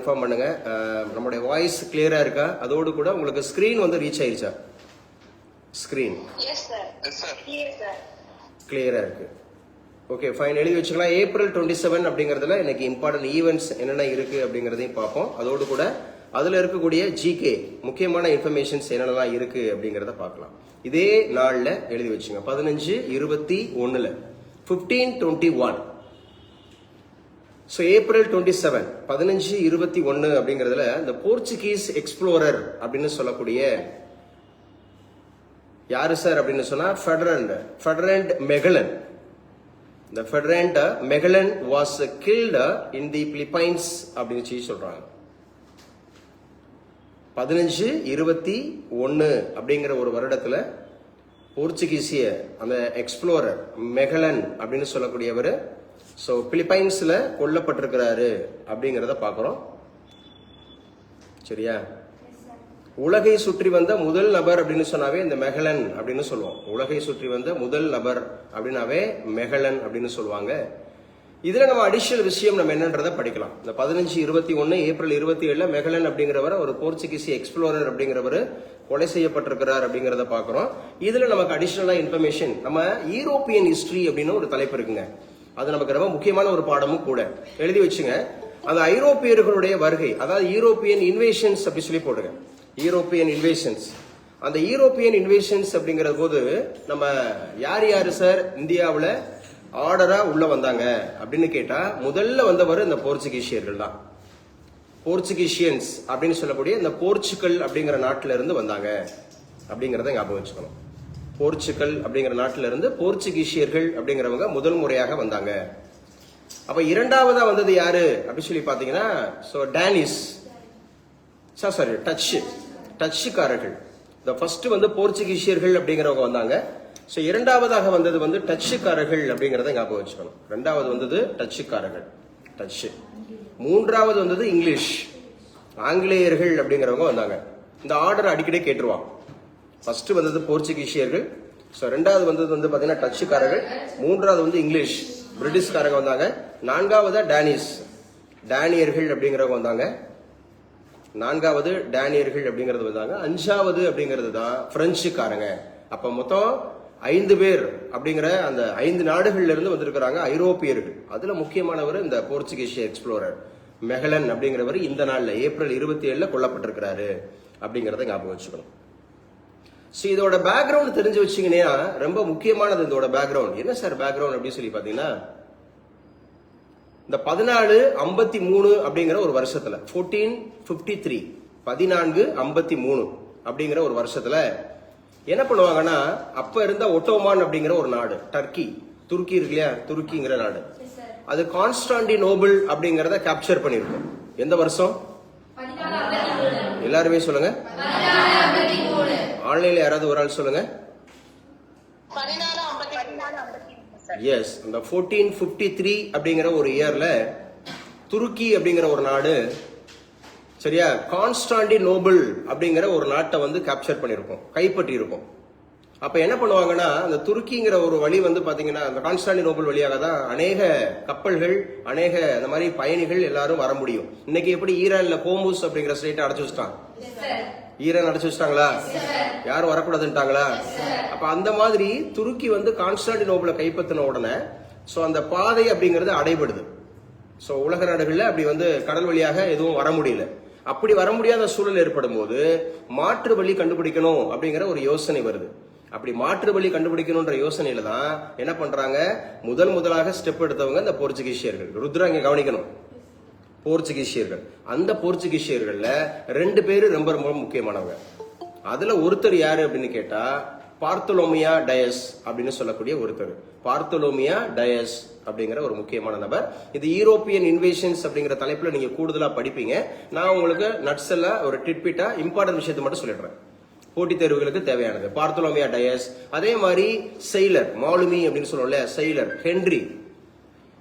Confirm பண்ணுங்க. நம்மளுடைய voice கிளியரா இருக்கா? அதோடு கூட உங்களுக்கு ஸ்கிரீன் வந்து ரீச் ஆயிருச்சா? ஸ்கிரீன் கிளியரா இருக்கு. ஓகே ஃபைன், எழுதி வச்சுக்கலாம். ஏப்ரல் 27 அப்படிங்கிறதுல இன்னைக்கு இம்பார்ட்டன்ட் ஈவெண்ட்ஸ் என்னென்ன இருக்கு அப்படிங்கிறதையும் பார்ப்போம். அதோடு கூட அதுல இருக்கக்கூடிய ஜிகே முக்கியமான இன்ஃபர்மேஷன்ஸ் என்னென்னலாம் இருக்கு அப்படிங்கிறத பார்க்கலாம். இதே நாள்ல எழுதி வச்சுங்க. 15-21 15-21. ஸோ ஏப்ரல் 27 15-21 அப்படிங்கிறதுல இந்த போர்ச்சுகீஸ் எக்ஸ்ப்ளோரர் அப்படின்னு சொல்லக்கூடிய யாரு சார் அப்படின்னு சொன்னா Ferdinand Magellan. The Ferdinand Magellan was killed in the Philippines அப்படின்னு சொல்லி சொல்றாங்க. 15-21 அப்படிங்கிற ஒரு வருடத்துல போர்ச்சுகீசிய அந்த எக்ஸ்ப்ளோரர் மெகலன் அப்படின்னு சொல்லக்கூடியவர் ஸோ பிலிப்பைன்ஸ்ல கொல்லப்பட்டிருக்கிறாரு அப்படிங்கிறத பார்க்குறோம். சரியா? உலகை சுற்றி வந்த முதல் நபர் அப்படின்னு சொன்னாவே இந்த மெகலன் அப்படின்னு சொல்லுவோம். உலகை சுற்றி வந்த முதல் நபர் அப்படின்னாவே மெகலன் அப்படின்னு சொல்லுவாங்க. இதுல நம்ம அடிஷனல் விஷயம் நம்ம என்னன்றதை படிக்கலாம். இந்த 15-21 ஏப்ரல் 27 மெகலன் அப்படிங்கிறவர் ஒரு போர்ச்சுகீசி எக்ஸ்ப்ளோரர் அப்படிங்கிறவர் கொலை செய்யப்பட்டிருக்கிறார் அப்படிங்கிறத பாக்குறோம். இதுல நமக்கு அடிஷனலா இன்ஃபர்மேஷன் நம்ம யூரோப்பியன் ஹிஸ்டரி அப்படின்னு ஒரு தலைப்பு இருக்குங்க. அது நமக்கு ரொம்ப முக்கியமான ஒரு பாடமும் கூட. எழுதி வச்சுங்க. அந்த ஐரோப்பியர்களுடைய வருகை, அதாவது யூரோப்பியன் இன்வேஷன்ஸ் அப்படி சொல்லி போடுங்க. European invasions. அந்த யூரோப்பியன் இன்வேஷன்ஸ் அப்படிங்கிற போது நம்ம யாரு சார் இந்தியாவில் ஆர்டரா உள்ள வந்தாங்க அப்படின்னு கேட்டா முதல்ல வந்தவர் இந்த போர்ச்சுகீசியர்கள் தான். போர்ச்சுகீசியன்ஸ் அப்படின்னு சொல்லக்கூடிய இந்த போர்ச்சுகல் அப்படிங்கிற நாட்டில இருந்து வந்தாங்க அப்படிங்கறத ஞாபகம் வச்சுக்கணும். போர்ச்சுகல் அப்படிங்கிற நாட்டில இருந்து போர்ச்சுகீசியர்கள் அப்படிங்கிறவங்க முதல் முறையாக வந்தாங்க. அப்ப இரண்டாவதா வந்தது யாரு அப்படின்னு சொல்லி பாத்தீங்கன்னா டேனிஷ் சாரி டச்சுக்காரர்கள். இந்த ஃபர்ஸ்ட் வந்து போர்ச்சுகீசியர்கள் அப்படிங்கிறவங்க வந்தாங்க. ஸோ இரண்டாவதாக வந்தது வந்து டச்சுக்காரர்கள் அப்படிங்கிறத ஞாபகம் வச்சுக்கணும். ரெண்டாவது வந்தது டச்சுக்காரர்கள், டச்சு. மூன்றாவது வந்தது இங்கிலீஷ், ஆங்கிலேயர்கள் அப்படிங்கிறவங்க வந்தாங்க. இந்த ஆர்டர் அடிக்கடி கேட்டுருவாங்க. ஃபர்ஸ்ட் வந்தது போர்ச்சுகீசியர்கள், ஸோ ரெண்டாவது வந்தது வந்து பார்த்தீங்கன்னா டச்சுக்காரர்கள், மூன்றாவது வந்து இங்கிலீஷ் பிரிட்டிஷ்காரங்க வந்தாங்க, நான்காவதா டேனியர்கள் அப்படிங்கிறவங்க வந்தாங்க, நான்காவது டேனியர்கள் அப்படிங்கிறது வந்தாங்க, அஞ்சாவது அப்படிங்கிறது தான் பிரெஞ்சுக்காரங்க. அப்ப மொத்தம் 5 பேர் அப்படிங்கிற அந்த 5 நாடுகள்ல இருந்து வந்திருக்கிறாங்க ஐரோப்பியர்கள். அதுல முக்கியமானவர் இந்த போர்ச்சுகீசிய எக்ஸ்ப்ளோரர் மெகலன் அப்படிங்கிறவர் இந்த நாள்ல ஏப்ரல் 27 கொல்லப்பட்டிருக்கிறாரு அப்படிங்கறத ஞாபகம் வச்சுக்கணும். இதோட பேக்ரவுண்ட் தெரிஞ்சு வச்சீங்கன்னா ரொம்ப முக்கியமானது. இதோட பேக்ரவுண்ட் என்ன சார் பேக்ரவுண்ட் அப்படின்னு சொல்லி பாத்தீங்கன்னா இந்த 1453 அப்படிங்கிற ஒரு வருஷத்துல 1453 1453 அப்படிங்கிற ஒரு வருஷத்துல என்ன பண்ணுவாங்கன்னா அப்ப இருந்த ஒட்டோமான் அப்படிங்கிற ஒரு நாடு, துருக்கி இருக்கு இல்லையா, துருக்கிங்கிற நாடு, அது கான்ஸ்டாண்டினோபிள் அப்படிங்கறத கேப்சர் பண்ணிருக்கும். எந்த வருஷம்? எல்லாருமே சொல்லுங்க. ஆன்லைன்ல யாராவது ஒரு ஆள் சொல்லுங்க. எஸ், இந்த 1453 அப்படிங்கிற ஒரு இயர்ல துருக்கி அப்படிங்கிற ஒரு நாடு, சரியா, கான்ஸ்டாண்டினோபிள் அப்படிங்கிற ஒரு நாட்டை வந்து கேப்சர் பண்ணிருக்கும், கைப்பற்றி இருக்கும். அப்ப என்ன பண்ணுவாங்கன்னா அந்த துருக்கிங்கிற ஒரு வழி வந்து பாத்தீங்கன்னா அந்த கான்ஸ்டாண்டினோபிள் வழியாக தான் அநேக கப்பல்கள், அநேக அந்த மாதிரி பயணிகள் எல்லாரும் வர முடியும். இன்னைக்கு எப்படி ஈரான்ல ஹோர்முஸ் அப்படிங்கிற ஸ்ட்ரெயிட்டை அடைச்சு வச்சுட்டாங்க, ஈரான் அடைச்சு வச்சிட்டாங்களா, யாரும் வரக்கூடாதுட்டாங்களா? அப்ப அந்த மாதிரி துருக்கி வந்து கான்ஸ்டாண்டினோபிளை கைப்பற்றின உடனே அந்த பாதை அப்படிங்கிறது அடைபடுது. உலக நாடுகள்ல அப்படி வந்து கடல் வழியாக எதுவும் வர முடியல. அப்படி வர முடியாத சூழல் ஏற்படும் போது மாற்று வழி கண்டுபிடிக்கணும் அப்படிங்கிற ஒரு யோசனை வருது. அப்படி மாற்று வழி கண்டுபிடிக்கணும்ன்ற யோசனையில தான் என்ன பண்றாங்க, முதலாக ஸ்டெப் எடுத்தவங்க இந்த போர்ச்சுகீசியர்கள். ருத்ரா இங்க கவனிக்கணும், போர்ச்சுகீசியர்கள். அந்த போர்ச்சுகீசியர்கள்ல 2 பேரு ரொம்ப ரொம்ப முக்கியமானவங்க. அதுல ஒருத்தர் யாரு அப்படின்னு கேட்டா பார்த்தோலோமியா டயஸ் அப்படின்னு சொல்லக்கூடிய ஒருத்தர். பார்த்தோலோமியா டயஸ் அப்படிங்கிற ஒரு முக்கியமான நபர். இது யூரோப்பியன் இன்வேஷன்ஸ் அப்படிங்கிற தலைப்புல நீங்க கூடுதலா படிப்பீங்க. நான் உங்களுக்கு நட்ஸ் எல்லாம் ஒரு டிட்பிட்டா இம்பார்ட்டன்ட் விஷயத்தை மட்டும் சொல்லிடுறேன், போட்டித் தேர்வுகளுக்கு தேவையானது. பார்த்தோலோமியா டயஸ், அதே மாதிரி செயலர் மாலுமி அப்படின்னு சொல்லுவோம்ல, செயலர் ஹென்றி.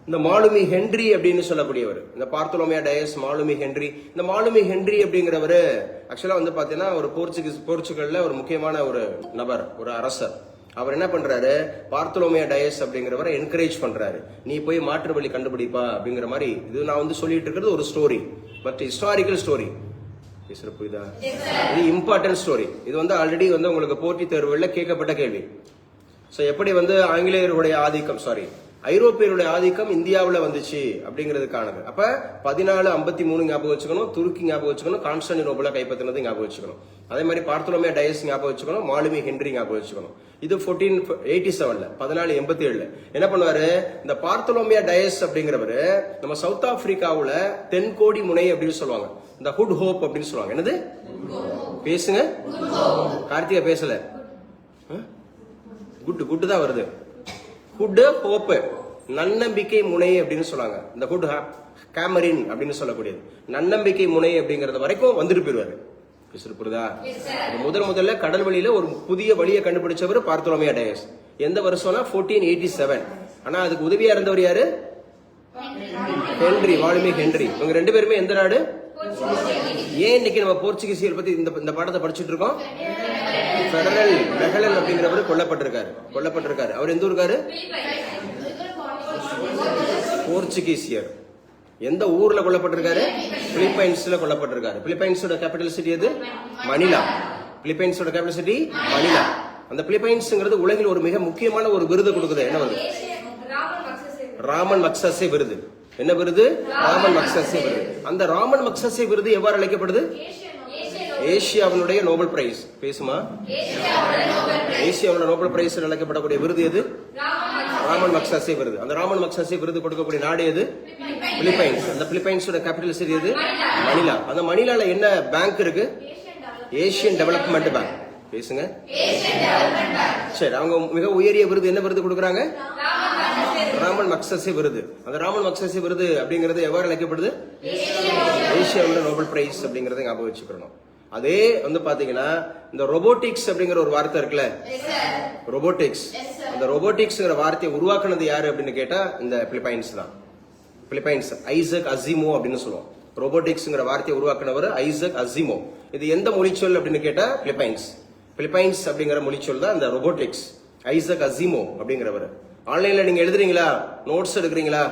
இந்த மாலுமி ஹென்றி அப்படின்னு சொல்லக்கூடியவர், இந்த பார்த்தோலோமியா டயஸ், மாலுமி ஹென்றி. இந்த மாலுமி ஹென்றி அப்படிங்கிறவரு ஆக்சுவலா வந்து பாத்தீங்கன்னா ஒரு போர்ச்சுகல்ல ஒரு முக்கியமான ஒரு நபர், ஒரு அரசர். அவர் என்ன பண்றாரு, பார்த்தோலோமியா டயஸ் அப்படிங்கிறவரை என்கரேஜ் பண்றாரு, நீ போய் மாற்று வழி கண்டுபிடிப்பா அப்படிங்கிற மாதிரி. இது நான் வந்து சொல்லிட்டு இருக்கிறது ஒரு ஸ்டோரி, பட் ஹிஸ்டாரிக்கல் ஸ்டோரி. பேசுற புரியுதா? இது இம்பார்ட்டன்ட் ஸ்டோரி. இது வந்து ஆல்ரெடி வந்து உங்களுக்கு போட்டி தேர்வுகளில் கேட்கப்பட்ட கேள்வி. ஸோ எப்படி வந்து ஆங்கிலேயருடைய ஆதிக்கம், ஐரோப்பியருடைய ஆதிக்கம் இந்தியாவில் வந்துச்சு அப்படிங்கிறதுக்கானது. அப்ப 1453 ஞாபகம் வச்சுக்கணும், துருக்கி ஞாபகம் வச்சுக்கணும், கான்ஸ்டாண்டினோபிளை கைப்பற்றினது ஞாபகம் வச்சுக்கணும். அதே மாதிரி பார்த்தோலோமியா டயஸ் ஞாபகம் வச்சுக்கணும், மாலுமி ஹென்றி ஞாபகம் வச்சுக்கணும். இது 1487 1487 என்ன பண்ணுவாரு, இந்த பார்த்தோலோமியா டயஸ் அப்படிங்கிறவரு நம்ம சவுத் ஆப்பிரிக்காவுல தென்கோடி முனை அப்படின்னு சொல்லுவாங்க, இந்த ஹுட் ஹோப் அப்படின்னு சொல்லுவாங்க. என்னது பேசுங்க, கார்த்திகா பேசல, குட் தான் வருது. ஹுட் ஹோப், நன்னம்பிக்கை முனை அப்படின்னு சொல்லுவாங்க. இந்த ஹுட் கேமரின் அப்படின்னு சொல்லக்கூடியது நன்னம்பிக்கை முனை அப்படிங்கறது வரைக்கும் வந்துட்டு போயிருவாரு. புரியுதா? முதல்ல கடல் வழியில ஒரு புதிய வழியை கண்டுபிடிச்சவர் பார்த்தோலோமியா டயஸ். எந்த வருஷம்னா 1487. ஆனா அதுக்கு உதவியா இருந்தவர் யாரு? ஹென்றி, வாலுமி ஹென்றி. இவங்க ரெண்டு பேருமே எந்த நாடு? ஏன் இன்னைக்கு நம்ம போர்ச்சுகீசியர் பத்தி இந்த பாடத்தை படிச்சுட்டு இருக்கோம்? பெடரல் மெகலன் அப்படிங்கிறவர் கொல்லப்பட்டிருக்காரு. அவர் எந்த ஊருக்காரு? போர்ச்சுகீசியர். எந்த ஊர்ல கொல்லப்பட்டிருக்காரு? பிலிப்பைன்ஸ்ல கொல்லப்பட்டிருக்காரு. பிலிப்பைன்ஸோட கேபிட்டல் சிட்டி எது? மணிலா. பிலிப்பைன்ஸோட கேபிட்டல் சிட்டி மணிலா. அந்த பிலிப்பைன்ஸ்ங்கிறது உலகில் ஒரு மிக முக்கியமான ஒரு விருது கொடுக்குது. என்ன வருது? ராமன் மக்சசே விருது. என்ன விருது? ராமன் மக்சசே விருது. அந்த ராமன் மக்சசே விருது எவ்வாறு அழைக்கப்படுது? ஏசியாவினுடைய நோபல் பிரைஸ். பேசுமா? ஏசியாவோட நோபல் பிரைஸ் அழைக்கப்படக்கூடிய விருது எது? ராமன் மக்சசே விருது. அந்த ராமன் மக்சசே விருது கொடுக்கக்கூடிய நாடு எது? பிலிப்பைன்ஸ். அந்த பிலிப்பைன்ஸோட கேபிட்டல் சிட்டி எது? மணிலா. அந்த மணிலால என்ன பேங்க் இருக்கு? Asian development bank. பேசுங்க. சரி, அவங்க மிக உயரிய விருது என்ன விருது கொடுக்கறாங்க? ராமன் மக்சசே விருது. அந்த ராமன் மக்சசே விருது அப்படிங்கிறது எவ்வாறு அழைக்கப்படுது? ஏசியாவோட நோபல் பிரைஸ் அப்படிங்கறத ஞாபகம் வச்சுக்கணும். அதே வந்து பாத்தீங்கன்னா இந்த ரோபோட்டிக்ஸ் அப்படிங்கிற ஒரு வார்த்தை இருக்குல்ல, ரோபோட்டிக்ஸ். அந்த ரோபோட்டிக்ஸ்ங்கிற வார்த்தையை உருவாக்குனது யாரு அப்படின்னு கேட்டா இந்த பிலிப்பைன்ஸ் தான். பிலிப்பைன்ஸ் ஐசக் அசிமோ அப்படின்னு சொல்லுவோம். ரோபோட்டிக்ஸ்ங்கிற வார்த்தையை உருவாக்குனவர் ஐசக் அசிமோ. இது எந்த மொழிச்சொல் அப்படின்னு கேட்டா பிலிப்பைன்ஸ். பிலிப்பைன்ஸ் அப்படிங்கிற மொழிச்சொல் தான் இந்த ரோபோட்டிக்ஸ். ஐசக் அசிமோ அப்படிங்கிறவர். ஆன்லைன்ல நீங்க எழுதுறீங்களா? நோட்ஸ் எடுக்கிறீங்களா?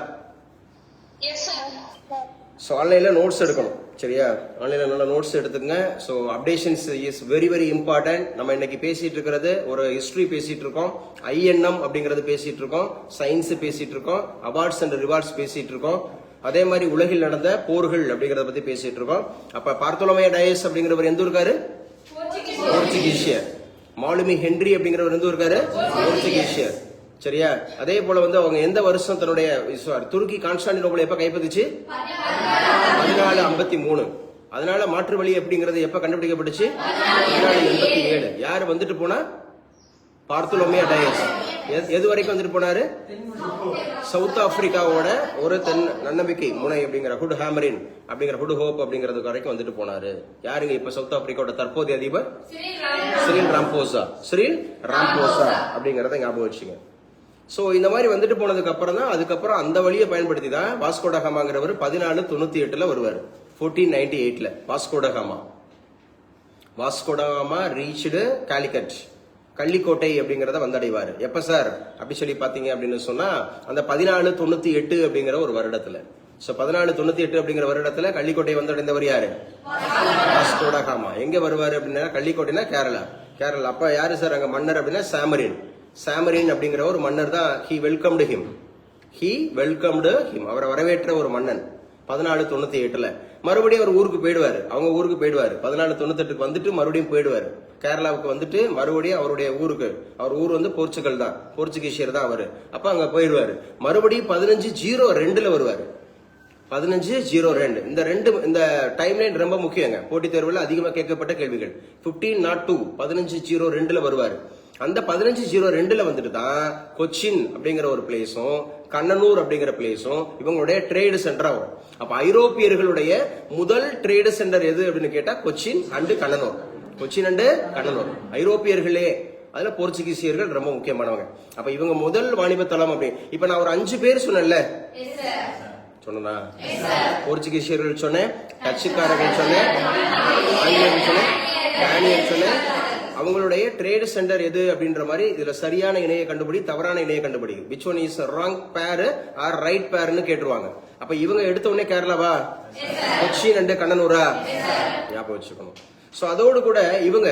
ஸோ ஆன்லைன்ல நோட்ஸ் எடுக்கணும், சரியா? ஆன்லைன்ல நல்ல நோட்ஸ் எடுத்துங்க. So updations is very very important. நம்ம இன்னைக்கு பேசிட்டு இருக்கிறது ஒரு ஹிஸ்டரி பேசிட்டு இருக்கோம், INM அப்படிங்கறது பேசிட்டு இருக்கோம், சயின்ஸ் பேசிட்டு இருக்கோம், அவார்ட்ஸ் அண்ட் ரிவார்ட்ஸ் பேசிட்டு இருக்கோம், அதே மாதிரி உலகில் நடந்த போர்கள் அப்படிங்கறத பத்தி பேசிட்டு இருக்கோம். அப்ப பார்த்தோலோமியா டயஸ் அப்படிங்கிறவர் எந்த இருக்காரு? போர்ச்சுகீசியர். மாலுமி ஹென்றி அப்படிங்கிறவர் எந்த இருக்காரு? போர்ச்சுகீசியர், சரியா? அதே போல வந்து அவங்க எந்த வருஷம் தன்னுடைய துருக்கி கான்ஸ்டாண்டினோபிள் எப்ப கைப்பற்றுச்சு? 1453. அதனால மாற்று வழி அப்படிங்கிறது எப்ப கண்டுபிடிக்கப்பட்டுச்சு? 1487. யாரு வந்துட்டு போனா? பார்த்தோலோமியா டயஸ். எது வரைக்கும் வந்துட்டு போனாரு? சவுத் ஆப்பிரிக்காவோட ஒரு நன்னம்பிக்கை முனை அப்படிங்கிற ஹுட் ஹேமரின் அப்படிங்கிற ஹுட் ஹோப் அப்படிங்கிறது வரைக்கும் வந்துட்டு போனாரு. யாருங்க இப்ப சவுத் ஆப்பிரிக்காவோட தற்போதைய அதிபர்? Cyril Ramaphosa. சிரில் ராம்போசா அப்படிங்கறத ஞாபகம் வச்சுங்க. சோ இந்த மாதிரி வந்துட்டு போனதுக்கு அப்புறம் தான் அதுக்கப்புறம் அந்த வழியை பயன்படுத்தி தான் வாஸ்கோ ட காமாங்கிறவர் 1498 வருவாரு. 1498 வாஸ்கோ ட காமா ரீச்டு காலிகட், கள்ளிக்கோட்டை அப்படிங்கறத வந்தடைவாரு. எப்ப சார் அப்படி சொல்லி பாத்தீங்க அப்படின்னு சொன்னா அந்த 1498 அப்படிங்கிற ஒரு வருடத்துல. சோ 1498 அப்படிங்கிற வருடத்துல கள்ளிக்கோட்டை வந்தடைந்தவர் யாரு? வாஸ்கோ ட காமா. எங்க வருவாரு அப்படின்னா கள்ளிக்கோட்டைனா கேரளா. அப்ப யாரு சார் அங்க மன்னர் அப்படின்னா சாமரின் அப்படிங்கிற ஒரு மன்னர் தான். He welcomed him. அவரை வரவேற்ற ஒரு மன்னன் 1498. மறுபடியும் அவர் ஊருக்கு போயிடுவாரு, அவங்க ஊருக்கு போயிடுவாரு. 1498 வந்துட்டு மறுபடியும் போயிடுவாரு கேரளாவுக்கு. வந்துட்டு மறுபடியும் அவருடைய ஊருக்கு, அவர் ஊர் வந்து போர்ச்சுகல் தான், போர்ச்சுகீசியர் தான் அவரு. அப்ப அங்க போயிடுவாரு. மறுபடியும் 1502 வருவாரு. 1502. இந்த டைம்லைன் ரொம்ப முக்கியங்க. போட்டித் தேர்வுல அதிகமா கேட்கப்பட்ட கேள்விகள். 1502 1502 வருவாரு. அந்த 1502 வந்துட்டு தான் கொச்சின் அப்படிங்கிற ஒரு பிளேஸும் கண்ணனூர் அப்படிங்கிற பிளேஸும் இவங்களுடைய ட்ரேடு சென்டரா வரும். அப்ப ஐரோப்பியர்களுடைய முதல் ட்ரேடு சென்டர் எது அப்படின்னு கேட்டா கொச்சின் அண்ட் கண்ணனூர். ஐரோப்பியர்களே, அதுல போர்ச்சுகீசியர்கள் ரொம்ப முக்கியமானவங்க. அப்ப இவங்க முதல் வாணிப தளம். அப்படி இப்ப நான் ஒரு 5 பேர் சொன்னேன்ல, சொன்னா போர்ச்சுகீசியர்கள் சொன்னேன், டச்சுக்காரர்கள் சொன்னேன், ஆங்கிலேயர்கள் சொன்னேன், டேனியர் சொன்னேன். அவங்களுடைய ட்ரேட் சென்டர் எது அப்படின்ற மாதிரி இதுல சரியான இணையை கண்டுபிடி, தவறான இணையை கண்டுபிடி. Which one is wrong pair or right பேர்னு கேட்டுருவாங்க. அப்ப இவங்க எடுத்த உடனே கேரளாவா? கொச்சின் அண்ட் கண்ணனூரா? ஞாபகம் வச்சுக்கணும். சோ அதோடு கூட இவங்க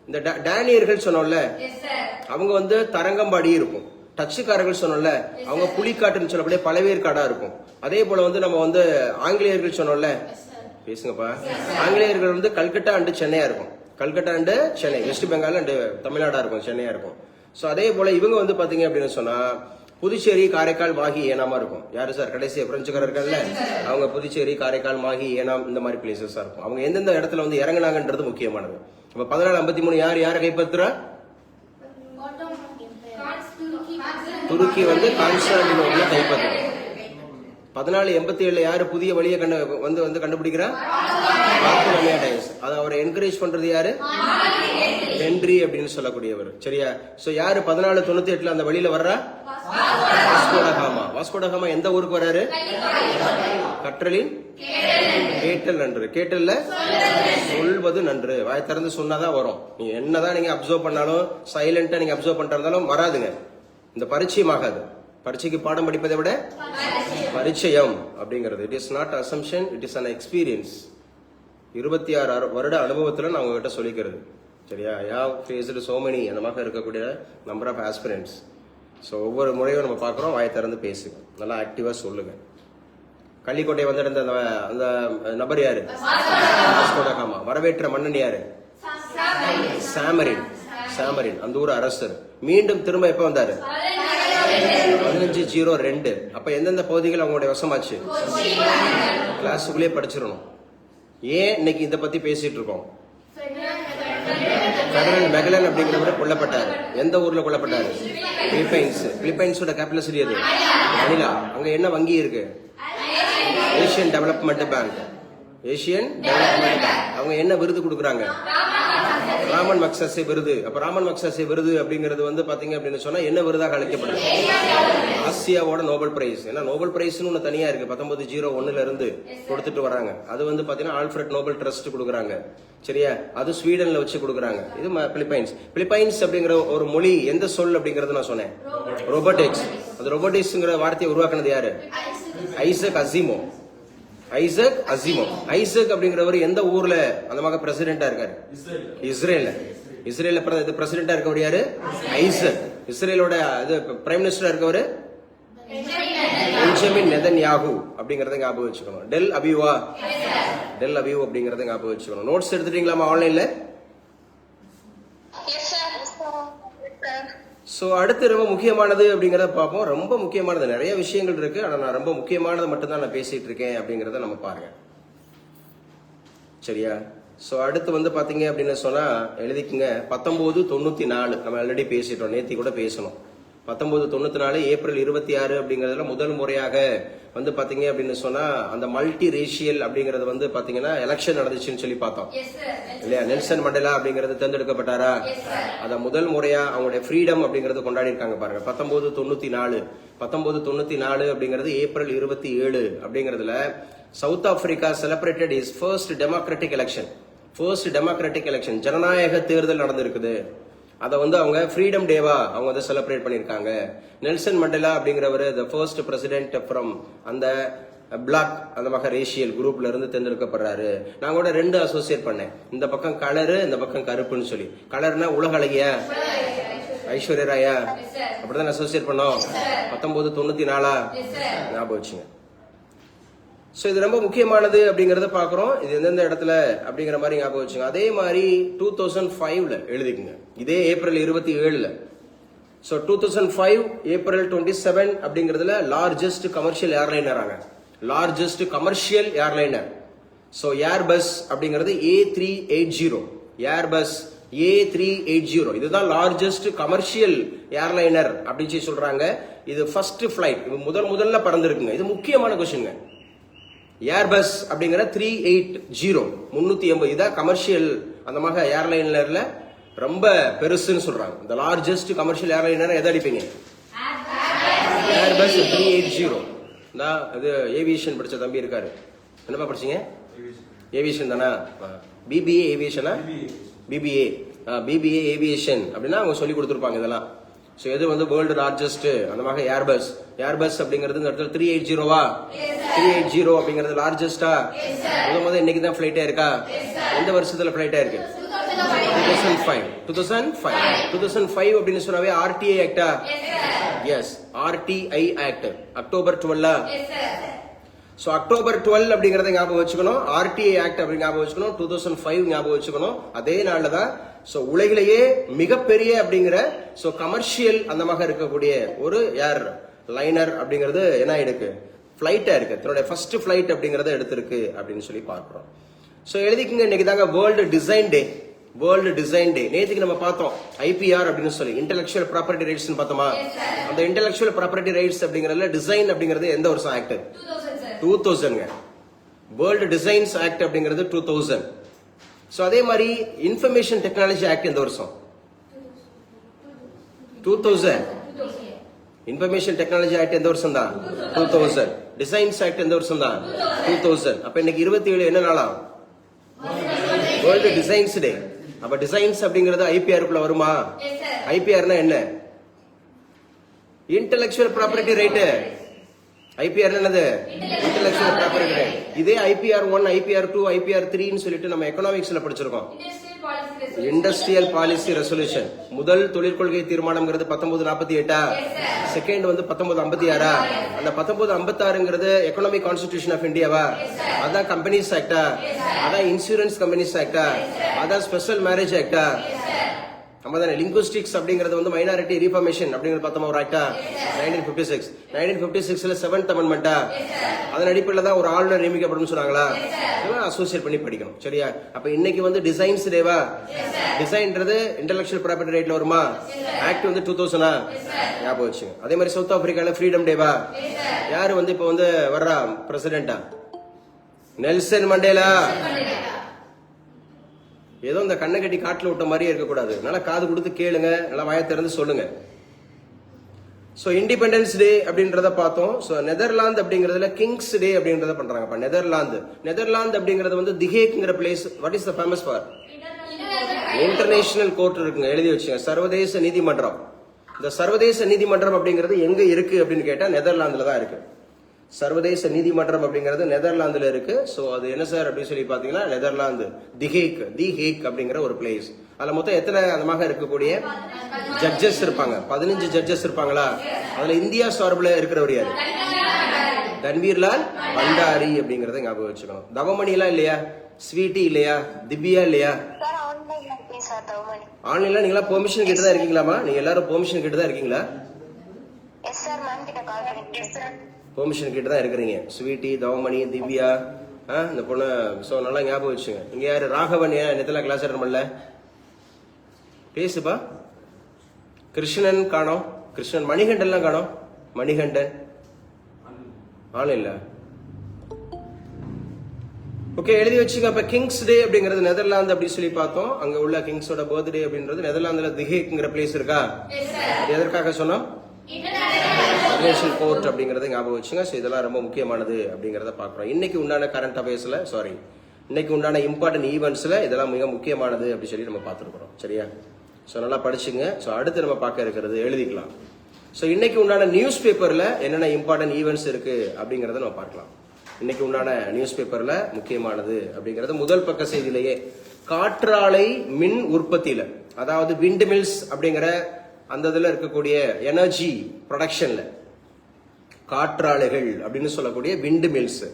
இந்த டேனியர்கள் சொன்னோம்ல, அவங்க வந்து தரங்கம்பாடி இருக்கும். டச்சுக்காரர்கள் சொன்னோம்ல, அவங்க புலிக்காட்டுன்னு சொல்லக்கூடிய பழவேற்காடா இருக்கும். அதே போல வந்து நம்ம வந்து ஆங்கிலேயர்கள் சொன்னோம்ல, பேசுங்கப்பா, ஆங்கிலேயர்கள் வந்து கல்கட்டா அண்டு சென்னையா இருக்கும். கல்கட்டா அண்டு சென்னை, வெஸ்ட் பெங்கால் அண்டு தமிழ்நாடா இருக்கும், சென்னையா இருக்கும். சோ அதே போல இவங்க வந்து பாத்தீங்க அப்படின்னு சொன்னா புதுச்சேரி, காரைக்கால், மாஹி, ஏனாமா இருக்கும். யாரு சார்? கடைசி பிரெஞ்சுக்காரர் இருக்காங்கல்ல, அவங்க புதுச்சேரி, காரைக்கால், மாஹி, ஏனாம் இந்த மாதிரி பிளேசஸா இருக்கும். அவங்க எந்தெந்த இடத்துல வந்து இறங்குனாங்கன்றது முக்கியமானது. அப்ப 1453 யாரை கைப்பற்றுறா? துருக்கி வந்து கான்ஸ்டான்டினோபிள கைப்பற்றுறா. 1487 யாரு புதிய வழியை வந்து கண்டுபிடிக்கிறா? அதை அவரை என்கரேஜ் பண்றது யாரு? ஹென்றி அப்படின்னு சொல்லக்கூடியவர். சரியா? சோ யாரு 1498 அந்த வழியில வர்றா? வாஸ்கோடகாமா. வாஸ்கோடகாமா எந்த ஊருக்கு வர்றாரு? கற்றலின் கேட்டல் நன்று. கேட்டல்ல சொல்வது நன்று. வாய் திறந்து சொன்னாதான் வரும். நீங்க என்னதான் நீங்க அப்சர்வ் பண்ணாலும், சைலண்டா நீங்க அப்சர்வ் பண்றதா இருந்தாலும் வராதுங்க. இந்த பரிச்சயம் ஆகாது. பரீட்சைக்கு பாடம் படிப்பதை விட பரிச்சயம் அப்படிங்கிறது it is not assumption, it is an experience. 26 வருட அனுபவத்துல நான் உங்ககிட்ட சொல்லிக்கிறது. சரியா? யாவ் ஃபேஸ்டு சோ மெனி அந்த மாதிரி இருக்கக்கூடிய நம்பர் ஆஃப் ஆஸ்பிரன்ஸ். ஸோ ஒவ்வொரு முறையும் நம்ம பார்க்குறோம். வாயை திறந்து பேசுங்க, நல்லா ஆக்டிவா சொல்லுங்க. கள்ளிக்கோட்டை வந்திருந்த அந்த நபர் யாரு? வாஸ்கோடகாமா. வரவேற்ற மன்னன் யாரு? சாமரின். சாமரின் அந்த ஊர் அரசர். மீண்டும் திரும்ப எப்ப வந்தாரு? 1502. அப்ப எந்தெந்த பகுதிகள் அவங்களுடைய வசமாச்சு? கிளாஸுக்குள்ளே படிச்சிடணும். ஏன் இன்னைக்கு இதை பத்தி பேசிட்டு இருக்கோம்? பெடரல் மெகலன் அப்படிங்கிறவர் கொல்லப்பட்டாரு. எந்த ஊர்ல கொல்லப்பட்டாரு? பிலிப்பைன்ஸ். பிலிப்பைன்ஸோட கேபிட்டல் சிட்டி அது மணிலா. அங்க என்ன வங்கி இருக்கு? Asian development bank. Asian development bank. அவங்க என்ன விருது கொடுக்குறாங்க? ராமன் மக்சஸே விருது. அப்ப ராமன் மக்சஸே விருது அப்படிங்கிறது வந்து பாத்தீங்க அப்படின்னு சொன்னா என்ன விருதாக அழைக்கப்படுது? ஆசியாவோட நோபல் பிரைஸ். ஏன்னா நோபல் பிரைஸ்னு ஒண்ணு தனியா இருக்கு. 1901 இருந்து கொடுத்துட்டு வராங்க. அது வந்து பாத்தீங்கன்னா ஆல்ஃபிரட் நோபல் ட்ரஸ்ட் கொடுக்குறாங்க. சரியா? அது ஸ்வீடன்ல வச்சு கொடுக்குறாங்க. இது பிலிப்பைன்ஸ். பிலிப்பைன்ஸ் அப்படிங்கிற ஒரு மொழி எந்த சொல் அப்படிங்கறது நான் சொன்னேன், ரோபோட்டிக்ஸ். அந்த ரோபோட்டிக்ஸ்ங்கிற வார்த்தையை உருவாக்குனது யாரு? ஐசக் அசிமோ. ஐசக் அசிமோ. ஐசக் அப்படிங்கிறவர் எந்த ஊர்ல அந்த மாதிரி பிரசிடென்டா இருக்காரு? இஸ்ரேல்ல. இஸ்ரேல்ல பிரசிடென்டா இருக்கவர் யாரு? ஐசக். இஸ்ரேலோட பிரைம் மினிஸ்டரா இருக்கவர் பெஞ்சமின் நெதன்யாகு அப்படிங்கறத ஞாபகம் வச்சுக்கணும். டெல் அபியூவா? டெல் அபியூ அப்படிங்கறத ஞாபகம் வச்சுக்கணும். நோட்ஸ் எடுத்துட்டீங்களா ஆன்லைன்ல? சோ அடுத்து ரொம்ப முக்கியமானது அப்படிங்கறத பார்ப்போம். ரொம்ப முக்கியமானது, நிறைய விஷயங்கள் இருக்கு. ஆனா நான் ரொம்ப முக்கியமானதை மட்டும் தான் நான் பேசிட்டு இருக்கேன் அப்படிங்கறத நம்ம பாருங்க. சரியா? சோ அடுத்து வந்து பாத்தீங்க அப்படின்னு சொன்னா எழுதிக்குங்க. 1994 நம்ம ஆல்ரெடி பேசிட்டோம், நேத்தி கூட பேசணும். 1994 ஏப்ரல் 26 அப்படிங்கறதுல முதல் முறையாக வந்து பாத்தீங்க அப்படின்னு சொன்னா அந்த மல்டி ரேஷியல் அப்படிங்கறது வந்து பாத்தீங்கன்னா எலெக்ஷன் நடந்துச்சுன்னு சொல்லி பார்த்தோம் இல்லையா? நெல்சன் மண்டேலா அப்படிங்கறது தேர்ந்தெடுக்கப்பட்டாரா? அத முதல் முறையா அவங்களுடைய ஃப்ரீடம் அப்படிங்கறது கொண்டாடி இருக்காங்க பாருங்க. 1994 அப்படிங்கிறது ஏப்ரல் 27 அப்படிங்கறதுல south Africa celebrated is first democratic election. First democratic election, ஜனநாயக தேர்தல் நடந்திருக்குது. அதை வந்து அவங்க ஃப்ரீடம் டேவா அவங்க வந்து செலிப்ரேட் பண்ணிருக்காங்க. நெல்சன் மண்டேலா அப்படிங்கிறவர் த ஃபர்ஸ்ட் பிரசிடென்ட் ஃப்ரம் அந்த பிளாக் அந்த மாதிரி ரேஷியல் குரூப்ல இருந்து தேர்ந்தெடுக்கப்படுறாரு. நான் கூட 2 அசோசியேட் பண்ணேன், இந்த பக்கம் கலரு, இந்த பக்கம் கருப்புன்னு சொல்லி. கலர்னா உலக அழகியா ஐஸ்வர்யா ராயா அப்படிதான் அசோசியேட் பண்ணோம். 1994 ஞாபகம் வச்சுங்க. சோ இது ரொம்ப முக்கியமானது அப்படிங்கறத பாக்குறோம். இது எந்தெந்த இடத்துல அப்படிங்கிற மாதிரி ஞாபகம் வச்சுங்க. அதே மாதிரி 2005ல எழுதிக்குங்க, இதே ஏப்ரல் 27ல. சோ 2005 ஏப்ரல் 27 அப்படிங்கறதுல லார்ஜஸ்ட் கமர்ஷியல் ஏர்லைனர் ஆங்க. Largest commercial ஏர்லைனர். சோ ஏர்பஸ் அப்படிங்கிறது A380. ஏர்பஸ் A380 இதுதான் லார்ஜஸ்ட் கமர்ஷியல் ஏர்லைனர் அப்படின்னு சொல்றாங்க. இது ஃபர்ஸ்ட் பிளைட், முதல்ல பறந்துருக்குங்க. இது முக்கியமான கொஸ்டின். ஏர்பஸ் அப்படிங்கிற 380 380 இதான் கமர்ஷியல் அந்த மாதிரி ஏர்லைனர்ல ரொம்ப பெருசுன்னு சொல்றாங்க. இந்த லார்ஜஸ்ட் கமர்ஷியல் ஏர்லைனர் எதை அடிப்பீங்க? ஏர்பஸ் 380. இது ஏவியேஷன் படிச்ச தம்பி இருக்காரு. என்னப்பா படிச்சீங்க? ஏவியேஷன் தானா? பிபிஏ ஏவியேஷனா? பிபிஏ ஏவியேஷன் அப்படின்னா அவங்க சொல்லி கொடுத்துருப்பாங்க இதெல்லாம். ஸோ எது வந்து வேர்ல்டு லார்ஜஸ்ட் அந்த மாதிரி ஏர்பஸ். ஏர்பஸ் அப்படிங்கிறது இந்த இடத்துல 380வா? 380 அப்படிங்கிறது லார்ஜஸ்டா? முதல்ல இன்னைக்கு தான் ஃபிளைட்டே இருக்கா? எந்த வருஷத்துல ஃபிளைட்டா இருக்கு? 2005 அப்படின்னு சொன்னாவே ஆர்டிஐ ஆக்டா? Yes, RTI act, October 12. So October 12 அப்படிங்கறத ஞாபகம் வச்சுக்கணும். ஆர்டிஐ ஆக்ட் அப்படி ஞாபகம் வச்சுக்கணும். 2005 ஞாபகம் வச்சுக்கணும். அதே நாள்ல தான் சோ உலகிலேயே மிகப்பெரிய அப்படிங்கிற சோ கமர்ஷியல் அந்த மாதிரி இருக்கக்கூடிய ஒரு ஏர் லைனர் அப்படிங்கிறது என்ன ஆயிருக்கு? ஃபிளைட்டா இருக்கு. தன்னுடைய ஃபர்ஸ்ட் ஃபிளைட் அப்படிங்கறத எடுத்திருக்கு அப்படின்னு சொல்லி பார்க்கிறோம். சோ எழுதிக்குங்க, இன்னைக்கு தாங்க வேர்ல்டு டிசைன் டே. வேர்ல்டு டிசைன் டே. நேத்துக்கு நம்ம பார்த்தோம் ஐபிஆர் அப்படின்னு சொல்லி இன்டெலக்சுவல் ப்ராப்பர்ட்டி ரைட்ஸ் பார்த்தோமா? அந்த இன்டெலக்சுவல் ப்ராப்பர்ட்டி ரைட்ஸ் அப்படிங்கறதுல டிசைன் அப்படிங்கிறது எந்த வருஷம் ஆக்ட்? 2000ங்க. வேர்ல்டு டிசைன்ஸ் ஆக்ட் அப்படிங்கிறது 2000. சோ அதே மாதிரி இன்ஃபர்மேஷன் டெக்னாலஜி ஆக்ட் எந்த வருஷம்? 2000. இன்ஃபர்மேஷன் டெக்னாலஜி ஆக்ட் எந்த வருஷம் தான்? 2000. டிசைன்ஸ் ஆக்ட் எந்த வருஷம் தான்? 2000. அப்ப இன்னைக்கு 27 என்ன நாளா? வேர்ல்டு டிசைன்ஸ் டே. அப்ப டிசைன்ஸ் அப்படிங்கிறது ஐபிஆருக்குள்ள வருமா? ஐபிஆர்னா என்ன? Intellectual property right. ஐபிஆர் என்னது? Intellectual property right. இதே ஐபிஆர் 1, ஐபிஆர் 2, ஐபிஆர் 3 சொல்லிட்டு நம்ம எக்கனாமிக்ஸ்ல படிச்சிருக்கோம். Industrial policy resolution. முதல் தொழிற்கொள்கை தீர்மானம்ங்கிறது 1948. செகண்ட் வந்து 1956. அந்த 1956ங்கிறது எக்கனாமிக் கான்ஸ்டிடியூஷன் ஆஃப் இந்தியாவா? அதான் கம்பெனிஸ் ஆக்டா? அதான் இன்சூரன்ஸ் கம்பெனிஸ் ஆக்டா? அதான் ஸ்பெஷல் மேரேஜ் ஆக்டா? நம்ம தானே லிங்குஸ்டிக்ஸ் அப்படிங்கிறது வந்து மைனாரிட்டி ரீஃபார்மேஷன் அப்படிங்கிறது பார்த்தோமா ஒரு ஆக்டா? 1956. 1956ல 7th அமெண்ட்மெண்டா? அதன் அடிப்படையில் தான் ஒரு ஆளுநர் நியமிக்கப்படும் சொன்னாங்களா? அசோசியேட் பண்ணி படிக்கணும். சரியா? அப்ப இன்னைக்கு வந்து டிசைன்ஸ் டேவா? டிசைன்றது இன்டெலக்சுவல் ப்ராப்பர்ட்டி ரைட்ல வருமா? ஆக்ட் வந்து 2000. ஞாபகம் வச்சுங்க. அதே மாதிரி சவுத் ஆப்பிரிக்கால ஃப்ரீடம் டேவா? யாரு வந்து இப்ப வந்து வர்றா பிரசிடென்டா? Nelson Mandela. ஏதோ இந்த கண்ணை கட்டி காட்டுல விட்ட மாதிரியே இருக்கக்கூடாது. நல்லா காது கொடுத்து கேளுங்க, நல்லா வாயை திறந்து சொல்லுங்க. சோ இண்டிபெண்டன்ஸ் டே அப்படின்றத பார்த்தோம். சோ நெதர்லாந்து அப்படிங்கறதுல கிங்ஸ் டே அப்படின்றத பண்றாங்க. நெதர்லாந்து அப்படிங்கறது வந்து தி ஹேக்ங்கிற place. What is the famous for? International court இருக்குங்க, எழுதி வச்சுங்க. சர்வதேச நீதிமன்றம். இந்த சர்வதேச நீதிமன்றம் அப்படிங்கிறது எங்க இருக்கு அப்படின்னு கேட்டா நெதர்லாந்துல தான் இருக்கு. சர்வதேச நீதிமன்றம் அப்படிங்கிறது நெதர்லாந்துல இருக்கு. சோ அது என்ன சார் அப்படின்னு சொல்லி பாத்தீங்கன்னா நெதர்லாந்து தி ஹேக் அப்படிங்கிற ஒரு பிளேஸ். அதுல மொத்தம் எத்தனை அந்த மாதிரி இருக்கக்கூடிய ஜட்ஜஸ் இருப்பாங்க? 15 ஜட்ஜஸ் இருப்பாங்களா? அதுல இந்தியா சார்பில் இருக்கிறவர் யாரு? தன்வீர்லால் பண்டாரி அப்படிங்கறத ஞாபகம் வச்சுக்கணும். தவமணி எல்லாம் இல்லையா? ஸ்வீட்டி இல்லையா? திவ்யா இல்லையா? ஆன்லைன்ல நீங்களா பெர்மிஷன் கிட்ட தான் இருக்கீங்களாமா? நீங்க எல்லாரும் பெர்மிஷன் கிட்ட தான் இருக்கீங்களா? பெர்மிஷன் கிட்ட தான் இருக்கிறீங்க. ஸ்வீட்டி, தவமணி, திவ்யா, இந்த பொண்ணு. சோ நல்லா ஞாபகம் வச்சுங்க. இங்க யாரு? ராகவன். ஏன் நேத்துல கிளாஸ் அட்டன் பண்ணல? பேசுப்பா. கிருஷ்ணன் காணோம். கிருஷ்ணன். மணிகண்டன் எல்லாம் காணோம். மணிகண்டன் ஆன்லைன்ல. ஓகே, எழுதி வச்சுங்க. அப்ப கிங்ஸ் டே அப்படிங்கிறது நெதர்லாந்து அப்படின்னு சொல்லி பார்த்தோம். அங்க உள்ள கிங்ஸோட பர்த்டே அப்படின்றது நெதர்லாந்துல தி ஹேக்ங்கிற பிளேஸ் இருக்கா? எதற்காக சொன்னோம்? இன்டர்நேஷனல் கோர்ட் அப்படிங்கறத ஞாபகம் வச்சுங்க. இதெல்லாம் ரொம்ப முக்கியமானது அப்படிங்கறத பாக்குறோம். இன்னைக்கு உண்டான கரண்ட் அஃபேர்ஸ்ல இன்னைக்கு உண்டான இம்பார்ட்டன்ட் ஈவெண்ட்ஸ்ல இதெல்லாம் மிக முக்கியமானது அப்படி சொல்லி நம்ம பார்த்துருக்கோம். சரியா? சோ நல்லா படிச்சுங்க. சோ அடுத்து நம்ம பார்க்க இருக்கிறது எழுதிக்கலாம். சோ இன்னைக்கு உண்டான நியூஸ் பேப்பர்ல என்னென்ன இம்பார்ட்டன்ட் ஈவெண்ட்ஸ் இருக்கு அப்படிங்கறத நம்ம பார்க்கலாம். இன்னைக்கு உண்டான நியூஸ் பேப்பர்ல முக்கியமானது அப்படிங்கறது முதல் பக்க செய்தியிலேயே காற்றாலை மின் உற்பத்தியில, அதாவது விண்ட் மில்ஸ் அப்படிங்கிற அந்த இதுல இருக்கக்கூடிய எனர்ஜி ப்ரொடக்ஷன்ல காற்றாலைகள் அப்படின்னு சொல்லக்கூடிய விண்ட் மில்ஸ்,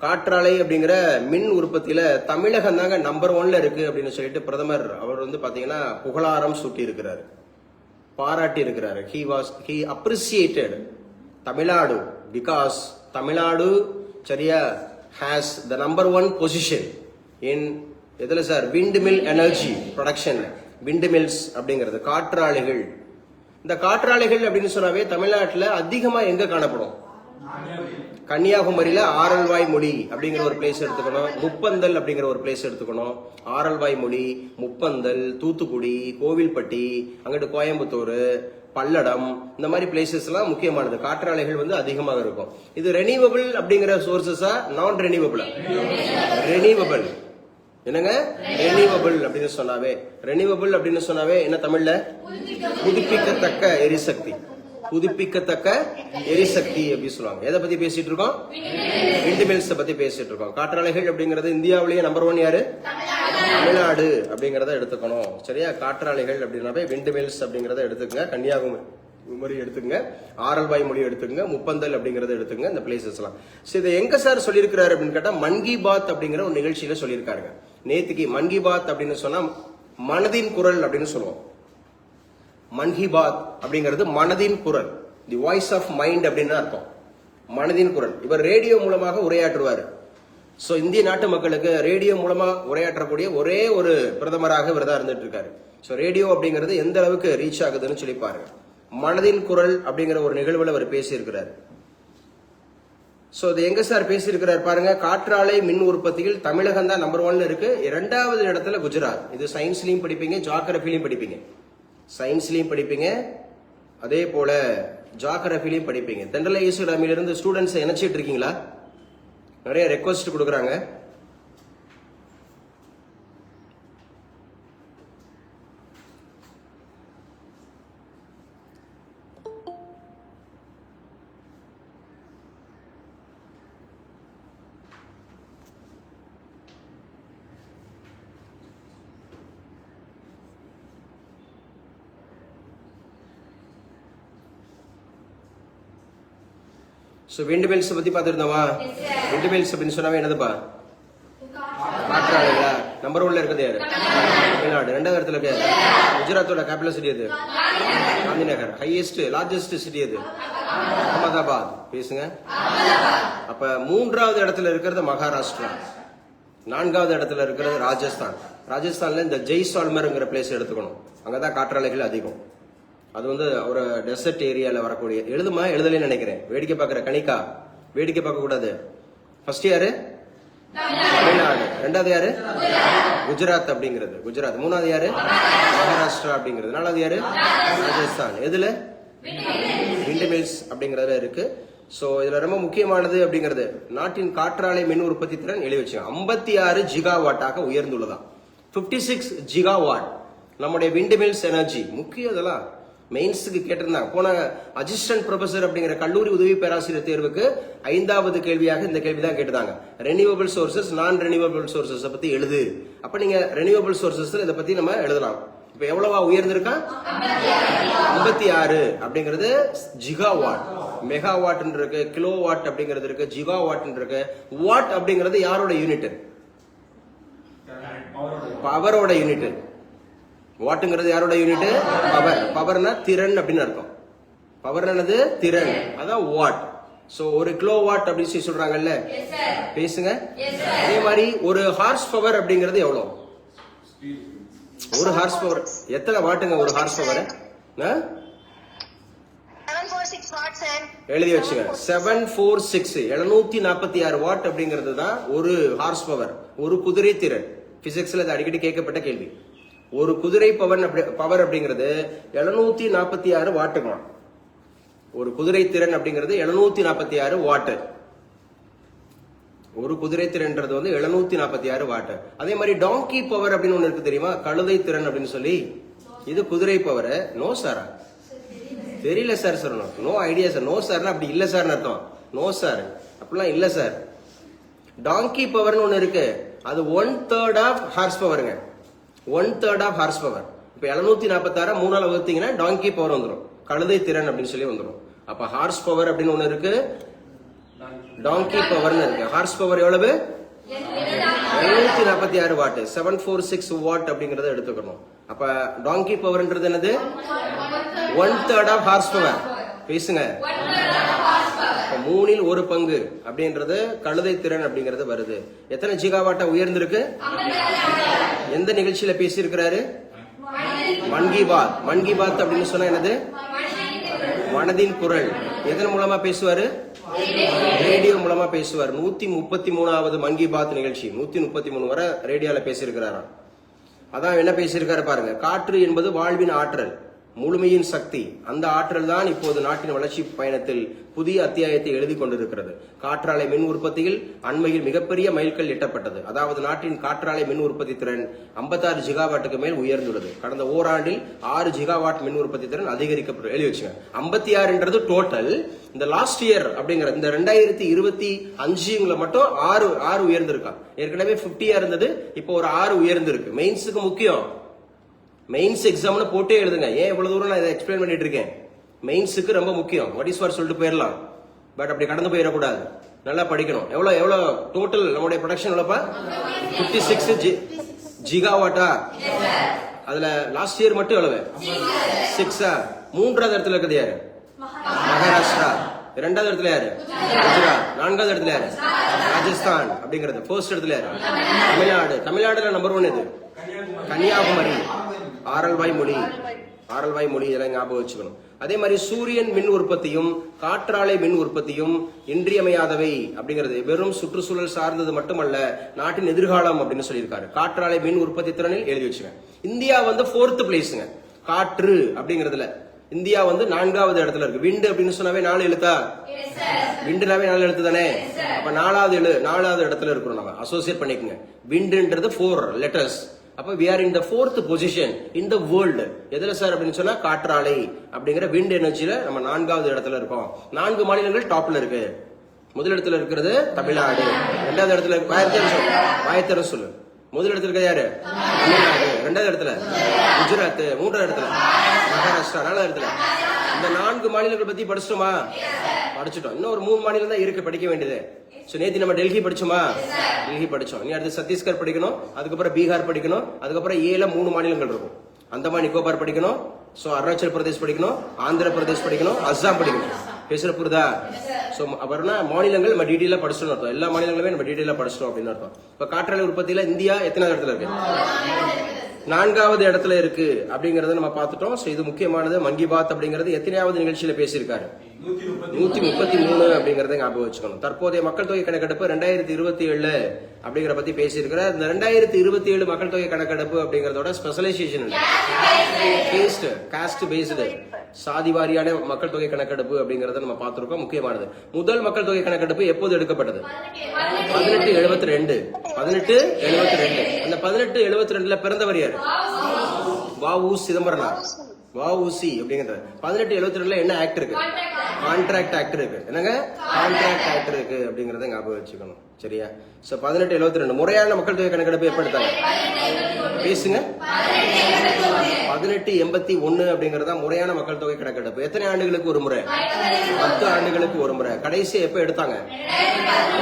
காற்றாலை அப்படிங்கிற மின் உற்பத்தியில தமிழகம் தாங்க நம்பர் 1ல இருக்கு அப்படின்னு சொல்லிட்டு பிரதமர் அவர் வந்து பாத்தீங்கன்னா புகழாரம் சூட்டி இருக்கிறாரு, பாராட்டி இருக்கிறாரு. he appreciated Tamil Nadu because Tamil Nadu சரியா has the number 1 position in எதுல சார்? விண்ட் மில் எனர்ஜி ப்ரொடக்ஷன்ல. விண்ட் மில்ஸ் அப்படிங்கிறது காற்றாலைகள். இந்த காற்றாலைகள் அப்படின்னு சொன்னாவே தமிழ்நாட்டில் அதிகமா எங்க காணப்படும்? கன்னியாகுமரியில ஆரல்வாய் மொழி அப்படிங்கிற ஒரு பிளேஸ் எடுத்துக்கணும். முப்பந்தல் அப்படிங்கிற ஒரு பிளேஸ் எடுத்துக்கணும். ஆரல்வாய் மொழி, முப்பந்தல், தூத்துக்குடி, கோவில்பட்டி, அங்கிட்டு கோயம்புத்தூர், பல்லடம், இந்த மாதிரி பிளேசஸ் எல்லாம் முக்கியமானது. காற்றாலைகள் வந்து அதிகமாக இருக்கும். இது ரெனியூவபிள் அப்படிங்கிற சோர்சஸா நான் ரெனியூவபிள்? ரெனியூவபிள். என்னங்க? ரெனியூவபிள் அப்படின்னு சொன்னாவே, ரெனியூவபிள் அப்படின்னு சொன்னாவே என்ன தமிழ்ல? புதுப்பிக்கத்தக்க எரிசக்தி. புதுப்பிக்கத்தக்க எரிசக்தி அப்படி சொல்லுவாங்க. எதை பத்தி பேசிட்டு இருக்கோம்? விண்ட் மில்ஸ் பத்தி பேசிட்டு இருக்கோம். காற்றாலைகள் அப்படிங்கறது இந்தியாவிலேயே நம்பர் 1 யாரு? தமிழ்நாடு அப்படிங்கறத எடுத்துக்கணும். சரியா? காற்றாலைகள் அப்படின்னாவே விண்ட் மில்ஸ் அப்படிங்கறத எடுத்துக்கங்க. கன்னியாகுமரி எடுத்துங்க, ஆரல்வாய் மொழி எடுத்துங்க, முப்பந்தல் அப்படிங்கறத எடுத்துங்க. இந்த பிளேசஸ் எல்லாம் இதை எங்க சார் சொல்லியிருக்கிறாரு அப்படின்னு கேட்டா மன் கி பாத் அப்படிங்கிற ஒரு நிகழ்ச்சியில சொல்லியிருக்காருங்க. நேத்துக்கு மன் கி பாத் அப்படின்னு சொன்னா மனதின் குரல் அப்படின்னு சொல்லுவோம். மன் கி பாத் அப்படிங்கிறது மனதின் குரல், தி வாய்ஸ் ஆஃப் மைண்ட் அப்படின்னு அர்த்தம். மனதின் குரல். இவர் ரேடியோ மூலமாக உரையாற்றுவார். சோ இந்திய நாட்டு மக்களுக்கு ரேடியோ மூலமா உரையாற்றக்கூடிய ஒரே ஒரு பிரதமராக இவர் தான் இருந்துட்டு இருக்காரு. சோ ரேடியோ அப்படிங்கிறது எந்த அளவுக்கு ரீச் ஆகுதுன்னு சொல்லி பாருங்க. மனதின் குரல் அப்படிங்கிற ஒரு நிகழ்வுல அவர் பேசியிருக்கிறார். சோ இது எங்க சார் பேசியிருக்கிறார் பாருங்க. காற்றாலை மின் உற்பத்தியில் தமிழகம் தான் நம்பர் 1 இருக்கு. 2வது இடத்துல குஜராத். இது சயின்ஸ்லயும் படிப்பீங்க, ஜியோகிராஃபிலையும் படிப்பீங்க. சயின்ஸ்லயும் படிப்பீங்க, அதே போல ஜியோகிராஃபிலையும் படிப்பீங்க. தென்றல் இருந்து ஸ்டூடெண்ட்ஸ் இணைச்சிட்டு இருக்கீங்களா? நிறைய ரெக்வஸ்ட் கொடுக்குறாங்க. விண்ட் மில்ஸ் பத்தி பாத்துருந்தோமா? விண்ட் மில்ஸ் அப்படின்னு சொன்னாவே என்னதுப்பா? காற்றாலையா? நம்பர் 1ல இருக்குது யாரு? தமிழ்நாடு. 2வது இடத்துல இருக்கு குஜராத்தோட கேபிட்டல் சிட்டி எது? Gandhi Nagar. Highest largest city எது? அகமதாபாத். பேசுங்க. அப்ப 3வது இடத்துல இருக்கிறது மகாராஷ்டிரா, 4வது இடத்துல இருக்கிறது ராஜஸ்தான். ராஜஸ்தான்ல இந்த ஜெய்சால்மர்ங்கிற பிளேஸ் எடுத்துக்கணும். அங்கதான் காற்றாலைகள் அதிகம். அது ஒரு டெசர்ட் ஏரியால வரக்கூடிய. எழுதலைன்னு நினைக்கிறேன். வேடிக்கை பார்க்கிற கணிக்கா, வேடிக்கை பார்க்க கூடாது. ஃபர்ஸ்ட் யாரு? தமிழ்நாடு. 2வது யாரு? குஜராத் அப்படிங்கிறது குஜராத். 3வது யாரு? மகாராஷ்டிரா அப்படிங்கிறது. 4வது யாரு? ராஜஸ்தான். எதுல? விண்ட் மில்ஸ் அப்படிங்கறதுல இருக்கு. சோ இதுல ரொம்ப முக்கியமானது அப்படிங்கிறது நாட்டின் காற்றாலை மின் உற்பத்தி திறன் எழுதி வச்சு 56 ஜிகாவாட்டாக உயர்ந்துள்ளதாம். 56 ஜிகாவாட் நம்முடைய விண்ட் மில்ஸ் எனர்ஜி. முக்கியம் இதெல்லாம் மெயின்ஸுக்கு கேட்டிருந்தாங்க. போன அசிஸ்டன்ட் ப்ரொஃபசர் அப்படிங்கிற கல்லூரி உதவி பேராசிரியர் தேர்வுக்கு 5வது கேள்வியாக இந்த கேள்வி தான் கேட்டுதாங்க. ரெனியூவபிள் சோர்சஸ், நான் ரெனியூவபிள் சோர்சஸ் பத்தி எழுது. அப்ப நீங்க ரெனியூவபிள் சோர்சஸ் இதை பத்தி நம்ம எழுதலாம். இப்ப எவ்வளவா உயர்ந்திருக்கா? 56 அப்படிங்கிறது ஜிகாவாட். மெகாவாட் இருக்கு, கிலோவாட் அப்படிங்கிறது இருக்கு, ஜிகாவாட் இருக்கு. வாட் அப்படிங்கிறது யாரோட யூனிட்? பவரோட யூனிட். வாட்டுங்கிறது யாரோட யூனிட்? பவர். பவர்னா திறன் அப்படின்னு அர்த்தம். பவர் என்னது? திறன். அதான் வாட். சோ ஒரு கிலோ வாட் அப்படின்னு சொல்றாங்கல்ல, பேசுங்க. அதே மாதிரி ஒரு ஹார்ஸ் பவர் அப்படிங்கிறது எவ்வளவு? ஒரு ஹார்ஸ் பவர் எத்தனை வாட்டுங்க? ஒரு ஹார்ஸ் பவர் எழுதி வச்சுங்க. 746 746 வாட் அப்படிங்கிறது தான் ஒரு ஹார்ஸ் பவர், ஒரு குதிரை திறன். பிசிக்ஸ்ல அது அடிக்கடி கேட்கப்பட்ட கேள்வி. ஒரு குதிரை பவர் அப்படிங்கிறது 746 வாட்டுங்க. ஒரு குதிரை திறன் அப்படிங்கிறது 746 வாட்டு. ஒரு குதிரை திறன்றது 746 வாட்டு. அதே மாதிரி டாங்கி பவர் அப்படின்னு ஒண்ணு இருக்கு தெரியுமா? கழுதை திறன் அப்படின்னு சொல்லி. இது குதிரை பவர். நோ சாரா? தெரியல சார் சொல்லணும். No idea sir. நோ சார்னா அப்படி இல்ல சார் அர்த்தம். நோ சார் அப்படிலாம் இல்ல சார். டாங்கி பவர்னு ஒண்ணு இருக்கு. அது 1/3 ஆஃப் ஹார்ஸ் பவருங்க. 1/3 ஆஃப் ஹார்ஸ் பவர். இப்ப 746 3ஆல வகுத்தீங்கன்னா டாங்கி பவர் வந்துடும். கழுதை திறன் அப்படின்னு சொல்லி வந்துடும். அப்ப ஹார்ஸ் பவர் அப்படின்னு ஒண்ணு இருக்கு, டாங்கி பவர்னு இருக்கு. ஹார்ஸ் பவர் எவ்வளவு? 746 வாட். 746 வாட் அப்படிங்கறத எடுத்துக்கணும். அப்ப டாங்கி பவர்ன்றது என்னது? 1/3 ஆஃப் ஹார்ஸ் பவர். பேசுங்க. 3ல் 1 பங்கு அப்படின்றது கழுதை திறன் அப்படிங்கறது வருது. எத்தனை ஜிகாவாட்டா உயர்ந்திருக்கு? எந்த நிகழ்ச்சியில பேசி இருக்கிறாரு? மன் கி பாத். மன் கி பாத் அப்படின்னு சொன்னா என்னது? மனதின் குரல். எதன் மூலமா பேசுவாரு? ரேடியோ மூலமா பேசுவார். 133வது மன் கி பாத் நிகழ்ச்சி. 133 வரை ரேடியோல பேசியிருக்கிறாராம். அதான் என்ன பேசியிருக்காரு பாருங்க. காற்று என்பது வாழ்வின் ஆற்றல். முழுமையின் சக்தி, அந்த ஆற்றல் தான் இப்போது நாட்டின் வளர்ச்சி பயணத்தில் புதிய அத்தியாயத்தை எழுதி கொண்டிருக்கிறது. காற்றாலை மின் உற்பத்தியில் அண்மையில் மிகப்பெரிய மைல்கல் எட்டப்பட்டது. அதாவது நாட்டின் காற்றாலை மின் உற்பத்தி திறன் 56 ஜிகாவாட்டுக்கு மேல் உயர்ந்துள்ளது. கடந்த ஓராண்டில் 6 ஜிகாவாட் மின் உற்பத்தி திறன் அதிகரிக்கப்பட்டு எழுதி வச்சுங்க. 56ன்றது டோட்டல். இந்த லாஸ்ட் இயர் அப்படிங்கிற இந்த 2025 மட்டும் 6 உயர்ந்திருக்கா. ஏற்கனவே 50 இருந்தது, இப்போ ஒரு 6 உயர்ந்திருக்கு. மெயின்ஸுக்கு முக்கியம், மெயின்ஸ் எக்ஸாம்னு போட்டே எழுதுங்க. ஏன் இவ்வளவு தூரம் நான் இதை எக்ஸ்பிளைன் பண்ணிட்டு இருக்கேன்? மெயின்ஸுக்கு ரொம்ப முக்கியம். வாட் இஸ் ஃபார் சொல்லிட்டு போயிடலாம், பட் அப்படி கடந்து போயிடக்கூடாது. நல்லா படிக்கணும். எவ்வளவு டோட்டல் நம்முடைய ப்ரொடக்ஷன் எவ்வளோப்பா? 56 ஜிகாவாட்டா? அதுல லாஸ்ட் இயர் மட்டும் எவ்வளவு? 6. மூன்றாவது இடத்துல இருக்கிறது யாரு? மகாராஷ்டிரா. இரண்டாவது இடத்துல யாரு? குஜராத். நான்காவது இடத்துல யாரு? ராஜஸ்தான் அப்படிங்கிறது. ஃபர்ஸ்ட் இடத்துல யாரு? தமிழ்நாடு. தமிழ்நாடுல நம்பர் 1 இது கன்னியாகுமரி. ஆரல்வாய் மொழி இதெல்லாம் ஞாபகம் வச்சுக்கணும். அதே மாதிரி சூரியன் மின் உற்பத்தியும் காற்றாலை மின் உற்பத்தியும் இன்றியமையாதவை அப்படிங்கிறது. வெறும் சுற்றுச்சூழல் சார்ந்தது மட்டுமல்ல, நாட்டின் எதிர்காலம் அப்படின்னு சொல்லியிருக்காரு. காற்றாலை மின் உற்பத்தி திறனில் எழுதி வச்சுங்க. இந்தியா 4th பிளேஸ்ங்க காற்று அப்படிங்கறதுல. இந்தியா 4வது இடத்துல இருக்கு. விண்டு அப்படின்னு சொன்னாவே 4 எழுத்தா? விண்டுனாவே 4 எழுத்து தானே? அப்ப 4வது இடத்துல இருக்கிறோம். நம்ம அசோசியேட் பண்ணிக்கோங்க. விண்டுன்றது 4 letters. அப்ப we are in the 4th position in the world. எதுல சார் அப்படின்னு சொன்னா காற்றாலை அப்படிங்கிற விண்ட் எனர்ஜில நம்ம 4வது இடத்துல இருக்கோம். 4 மாநிலங்கள் டாப்ல இருக்கு. முதல் இடத்துல இருக்கிறது தமிழ்நாடு. 2வது இடத்துல வாயத்தரம் சொல்லு. முதல் இடத்துல இருக்க யாரு? தமிழ்நாடு. 2வது இடத்துல குஜராத். 3வது இடத்துல மகாராஷ்டிரா. 4வது இடத்துல. இந்த 4 மாநிலங்கள் பத்தி படிச்சிட்டோமா? படிச்சுட்டோம். இன்னும் ஒரு 3 மாநிலம் தான் இருக்கு படிக்க வேண்டியது. நேத்தி நம்ம டெல்லி படிச்சோமா? டெல்லி படிச்சோம். இனி அடுத்து சத்தீஸ்கர் படிக்கணும், அதுக்கப்புறம் பீகார் படிக்கணும், அதுக்கப்புறம் 7 3 மாநிலங்கள் இருக்கும். அந்தமான் நிக்கோபார் படிக்கணும், அருணாச்சல் பிரதேஷ் படிக்கணும், ஆந்திர பிரதேஷ் படிக்கணும், அஸ்ஸாம் படிக்கணும். பேசுற புரியுதா? அப்புறம்னா மாநிலங்கள் நம்ம டீட்டெயிலா படிச்சிட்டோம் அர்த்தம். எல்லா மாநிலங்களுமே நம்ம டீட்டெயிலா படிச்சிட்டோம் அப்படின்னு அர்த்தம். இப்ப காற்றாலை உற்பத்தியில இந்தியா எத்தனாவது இடத்துல இருக்கு? 4வது இடத்துல இருக்கு அப்படிங்கறத நம்ம பார்த்துட்டோம். இது முக்கியமானது. மன் கி பாத் அப்படிங்கிறது எத்தனையாவது நிகழ்ச்சியில பேசியிருக்காரு? 133 அப்படிங்கறத ஞாபகம் வச்சுக்கணும். தற்போதைய மக்கள் தொகை கணக்கெடுப்பு 2027 அப்படிங்கிற பத்தி பேசியிருக்கிறார். இந்த 2027 மக்கள் தொகை கணக்கெடுப்பு அப்படிங்கறதோட ஸ்பெஷலைசேஷன் காஸ்ட் பேஸ்டு சாதி வாரியான மக்கள் தொகை கணக்கெடுப்பு அப்படிங்கறத நம்ம பார்த்திருக்கோம். முக்கியமானது. முதல் மக்கள் தொகை கணக்கெடுப்பு எப்போது எடுக்கப்பட்டது? 1872. அந்த 1872 பிறந்தவர் யாரு? வ.உ. சிதம்பரனார். வ.உ.சி. அப்படிங்கிறது 1872 என்ன ஆக்ட் இருக்கு? கான்ட்ராக்ட் ஆக்ட் இருக்கு. என்னங்க? கான்ட்ராக்ட் ஆக்ட் இருக்கு அப்படிங்கறத ஞாபகம் வச்சுக்கணும். சரியா? 1872 முறையான மக்கள் தொகை கணக்கெடுப்பு எப்ப எடுத்தாங்க? பேசுங்க. 1881 அப்படிங்கறதா முறையான மக்கள் தொகை கணக்கெடுப்பு. எத்தனை ஆண்டுகளுக்கு ஒரு முறை? 10 ஆண்டுகளுக்கு ஒரு முறை. கடைசி எப்ப எடுத்தாங்க?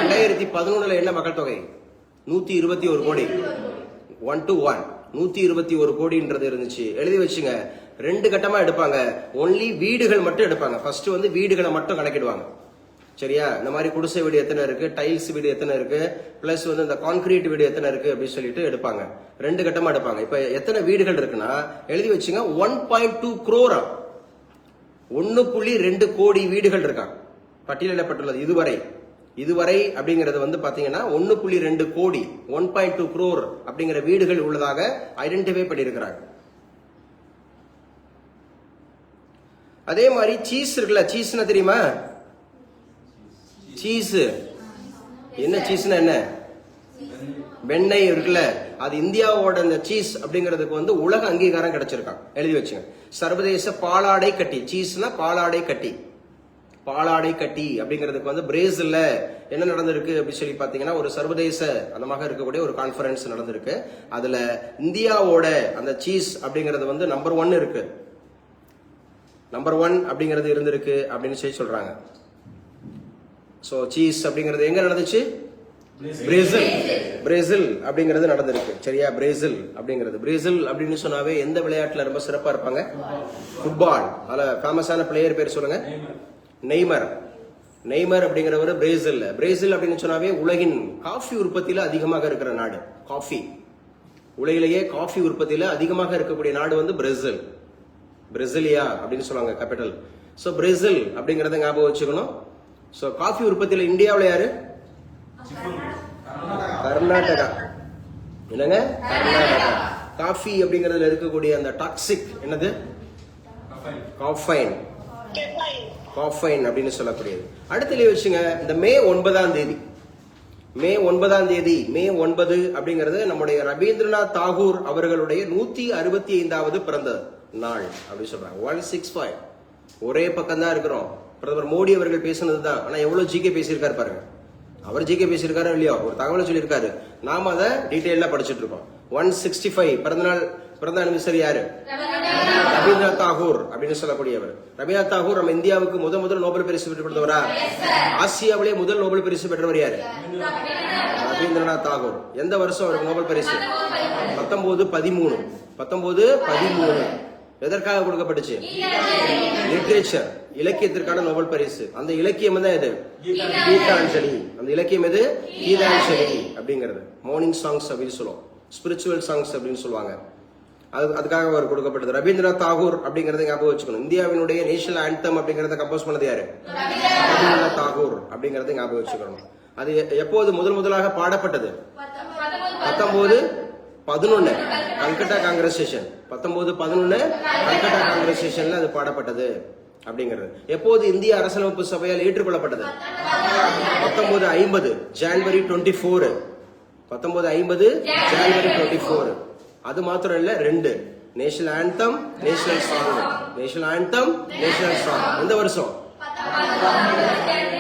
2011 என்ன மக்கள் தொகை? 121 கோடி. 1 to 1 121 கோடின்றது இருந்துச்சு. எழுதி வச்சுங்க. 2 கட்டமா எடுப்பாங்க. ஒன்லி வீடுகள் மட்டும் எடுப்பாங்க. ஃபர்ஸ்ட் வீடுகளை மட்டும் கணக்கிடுவாங்க. சரியா? இந்த மாதிரி குடிசை வீடு எத்தனை இருக்கு, டைல்ஸ் வீடு எத்தனை இருக்கு, பிளஸ் இந்த கான்கிரீட் வீடு எத்தனை இருக்கு அப்படின்னு சொல்லிட்டு எடுப்பாங்க. 2 கட்டமா எடுப்பாங்க. இப்ப எத்தனை வீடுகள் இருக்குன்னா எழுதி வச்சுங்க. 1.2 crore 1.2 கோடி வீடுகள் இருக்காங்க பட்டியலிடப்பட்டுள்ளது இதுவரை அப்படிங்கறது பாத்தீங்கன்னா 1.2 கோடி 1.2 crore அப்படிங்கிற வீடுகள் உள்ளதாக ஐடென்டிஃபை பண்ணியிருக்கிறாங்க. அதே மாதிரி சீஸ் இருக்குல்ல, சீஸ்னா தெரியுமா? சீஸ் என்ன? சீஸ்னா என்ன? வெண்ணெய் இருக்குல்ல, அது இந்தியாவோட அந்த சீஸ் அப்படிங்கிறதுக்கு உலக அங்கீகாரம் கிடைச்சிருக்கான். எழுதி வச்சுங்க. சர்வதேச பாலாடை கட்டி. சீஸ்னா பாலாடை கட்டி. பாலாடை கட்டி அப்படிங்கிறதுக்கு பிரேசில்ல என்ன நடந்திருக்கு அப்படின்னு சொல்லி பாத்தீங்கன்னா ஒரு சர்வதேச அந்தமாக இருக்கக்கூடிய ஒரு கான்ஃபரன்ஸ் நடந்திருக்கு. அதுல இந்தியாவோட அந்த சீஸ் அப்படிங்கிறது நம்பர் 1 இருக்கு. நம்பர் 1 அப்படிங்கிறது இருந்திருக்கு அப்படின்னு சொல்லி சொல்றாங்க. சோ சீஸ் அப்படிங்கிறது எங்க நடந்துச்சு? பிரேசில் அப்படிங்கிறது நடந்திருக்கு. சரியா? பிரேசில் அப்படின்னு சொன்னாவே எந்த விளையாட்டுல ரொம்ப சிறப்பா இருப்பாங்க? ஃபுட்பால். அதுல ஃபேமஸான பிளேயர் பேர் சொல்லுங்க. நெய்மர் அப்படிங்கிறவர் பிரேசில் அப்படின்னு சொன்னாவே உலகின் காஃபி உற்பத்தியில அதிகமாக இருக்கிற நாடு. உலகிலேயே காஃபி உற்பத்தியில அதிகமாக இருக்கக்கூடிய நாடு பிரேசிலியா அப்படின்னு சொல்லுவாங்க கேபிட்டல். சோ பிரேசில் அப்படிங்கறத ஞாபகம் வச்சுக்கணும். சோ காஃபி உற்பத்தியில இந்தியாவில் யாரு? கர்நாடகா. என்னங்க? கர்நாடகா. காஃபி அப்படிங்கறதுல இருக்கக்கூடிய அந்த டாக்ஸிக் என்னது? காஃபைன், காஃபைன் அப்படின்னு சொல்லக்கூடியது. அடுத்த வச்சுங்க, இந்த மே 9ஆம் தேதி, மே 9ஆம் தேதி, மே 9 அப்படிங்கிறது நம்முடைய ரவீந்திரநாத் தாகூர் அவர்களுடைய 165வது பிறந்த நாள் அப்படி சொல்றாங்க. 165 ஒரே பக்கம் தான் இருக்கிறோம். பிரதமர் மோடி அவர்கள் பேசினது தான். ஆனா எவ்வளவு ஜிகே பேசியிருக்காரு பாருங்க. அவர் ஜிகே பேசியிருக்காரு இல்லையோ, ஒரு தகவலை சொல்லியிருக்காரு. நாம அதை டீட்டெயிலா படிச்சுட்டு இருக்கோம். 165 பிறந்த அனிவர்சரி யாரு? ரவீந்திரநாத் தாகூர் அப்படின்னு சொல்லக்கூடியவர். ரவீந்திரநாத் தாகூர் நம்ம இந்தியாவுக்கு முதல் நோபல் பரிசு பெற்று கொடுத்தவரா? ஆசியாவிலே முதல் நோபல் பரிசு பெற்றவர் யாரு? ரவீந்திரநாத் தாகூர். எந்த வருஷம் அவருக்கு நோபல் பரிசு? 1913. எதற்காக கொடுக்கப்பட்டுச்சு? லிட்ரேச்சர், இலக்கியத்திற்கான நோபல் பரிசு. அந்த இலக்கியம் தான் எது? கீதாஞ்சலி. அந்த இலக்கியம் எது? கீதாஞ்சலி அப்படிங்கிறது. மார்னிங் சாங்ஸ் அப்படின்னு சொல்லுவோம், ஸ்பிரிச்சுவல் சாங்ஸ் அப்படின்னு சொல்லுவாங்க. அதுக்காக அவர் கொடுக்கப்பட்டது. ரவீந்திரநாத் தாகூர் அப்படிங்கறத ஞாபகம் வச்சுக்கணும். இந்தியாவினுடைய நேஷனல் ஆந்தம் அப்படிங்கறத கம்போஸ் பண்ணது யாரு? ரவீந்திரநாத் தாகூர் அப்படிங்கறத ஞாபகம் வச்சுக்கணும். அது எப்போது முதலாக பாடப்பட்டது? 1911 கல்கட்டா காங்கிரசேஷன். 1911 கல்கட்டா காங்கிரசேஷன்ல அது பாடப்பட்டது அப்படிங்கிறது. எப்போது இந்திய அரசியலமைப்பு சபையால் ஏற்றுக்கொள்ளப்பட்டது? 1950 ஜனவரி 24. 1950 ஜனவரி 24. அது மாத்திரம் இல்ல, 2 national anthem, national song. National anthem, national song எந்த வருஷம்?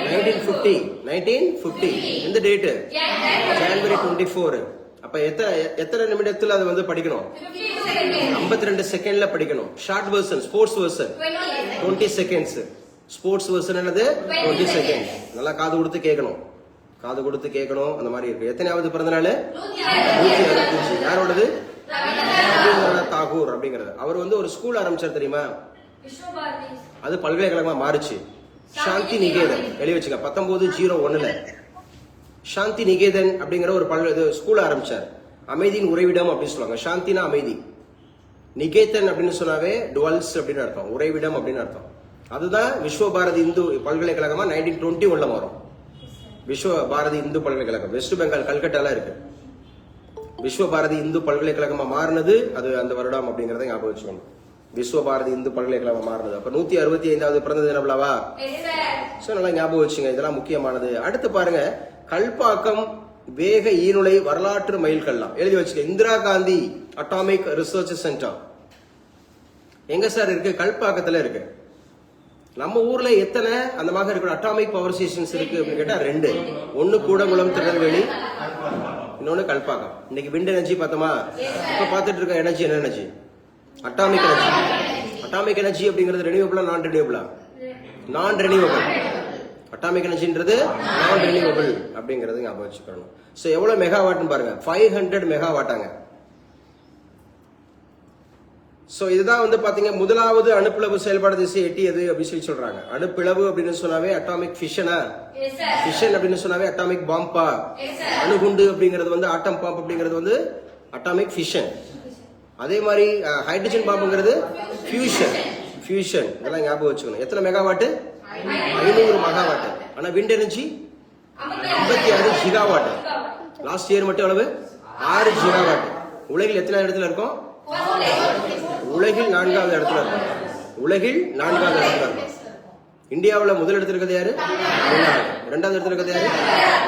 1950. இந்த டேட் ஜனவரி 24. அப்ப எத்தனை நிமிடத்துல அதை வந்து படிக்கணும்? 52 செகண்ட்ல படிக்கணும். Short version, sports version 20 seconds. Sports version என்னது? 20 செகண்ட். நல்லா காது கொடுத்து கேட்கணும். அந்த மாதிரி இருக்கு. எத்தனையாவது பிறந்த நாள்? 165. யாரோடது? ரவீந்திரநாத் தாகூர் அப்படிங்கிறது. அவர் வந்து ஒரு ஸ்கூல் ஆரம்பிச்சார் தெரியுமா? அது பல்கலைக்கழகமா மாறுச்சு. சாந்தி நிகேதன் எழுதி வச்சுக்க. 1901 சாந்தி நிகேதன் அப்படிங்கிற ஒரு ஸ்கூல் ஆரம்பிச்சார். அமைதியின் உறைவிடம் அப்படின்னு சொல்லுவாங்க. சாந்தினா அமைதி, நிகேதன் அப்படின்னு சொன்னாவே டுவல்ஸ் அப்படின்னு அர்த்தம், உறைவிடம் அப்படின்னு அர்த்தம். அதுதான் விஸ்வ பாரதி இந்து பல்கலைக்கழகமா 1921 வரும். விஸ்வ பாரதி இந்து பல்கலைக்கழகம் வெஸ்ட் பெங்கால் கல்கட்டால இருக்கு. விஸ்வ பாரதி இந்து பல்கலைக்கழகமா மாறினது அது அந்த வருடம் அப்படிங்கறத ஞாபகம் வச்சுக்கணும். விஸ்வ பாரதி இந்து பல்கலைக்கழகம் மாறினது. அப்ப 165வது பிறந்த தினம்லவா? நல்லா ஞாபகம் வச்சுங்க, இதெல்லாம் முக்கியமானது. அடுத்து பாருங்க, கல்பாக்கம் வேக ஈநுழை வரலாற்று மைல்கல்லாம் எழுதி வச்சுக்க. Indira Gandhi atomic research centre எங்க சார் இருக்கு? கல்பாக்கத்துல இருக்கு. நம்ம ஊர்ல எத்தனை அந்த மாதிரி இருக்கிற அட்டாமிக் பவர் ஸ்டேஷன்ஸ் இருக்கு அப்படின்னு கேட்டா 2. ஒன்னு கூடங்குளம் திருநெல்வேலி, இன்னொன்னு கல்பாக்கம். இன்னைக்கு விண்ட் எனர்ஜி பார்த்தோமா? இப்ப பார்த்துட்டு இருக்க எனர்ஜி என்ன energy? Atomic energy. Atomic energy அப்படிங்கிறது ரெனியூவபிளா நான் ரெனியூவபிளா? நான் ரெனியூவபிள். அட்டாமிக் எனர்ஜின்றது நான் ரெனியூவபிள் அப்படிங்கிறது ஞாபகம் வச்சுக்கணும். சோ எவ்வளவு மெகாவாட்னு பாருங்க, 500 மெகாவாட்டாங்க. சோ இதுதான் வந்து பாத்தீங்க முதலாவது அணுப்பிளவு செயல்பாடு திசை எட்டியது அப்படின்னு சொல்லி சொல்றாங்க. அணுப்பிளவு அப்படின்னு சொன்னாவே அட்டாமிக் ஃபிஷனா? ஃபிஷன் அப்படின்னு சொன்னாவே அட்டாமிக் பாம்பா? அணுகுண்டு அப்படிங்கிறது வந்து ஆட்டம் பாம்ப் அப்படிங்கிறது வந்து அட்டாமிக் ஃபிஷன். அதே மாதிரி ஹைட்ரஜன் பாம்புங்கிறது ஃபியூஷன். ஃபியூஷன் இதெல்லாம் ஞாபகம் வச்சுக்கணும். எத்தனை மெகாவாட்? 500 மெகாவாட். ஆனா wind energy 56 gigawatt. Last year மட்டும் எவ்வளவு? 6 ஜிகாவாட். உலகில் எத்தனை இடத்துல இருக்கும்? உலகில் 4வது இடத்துல இருக்கும். உலகில் 4வது இடத்துல இருக்கும். இந்தியாவில் முதல் இடத்துல இருக்கிறது யாரு? தமிழ்நாடு. 2வது இடத்துல இருக்கிறது யாரு?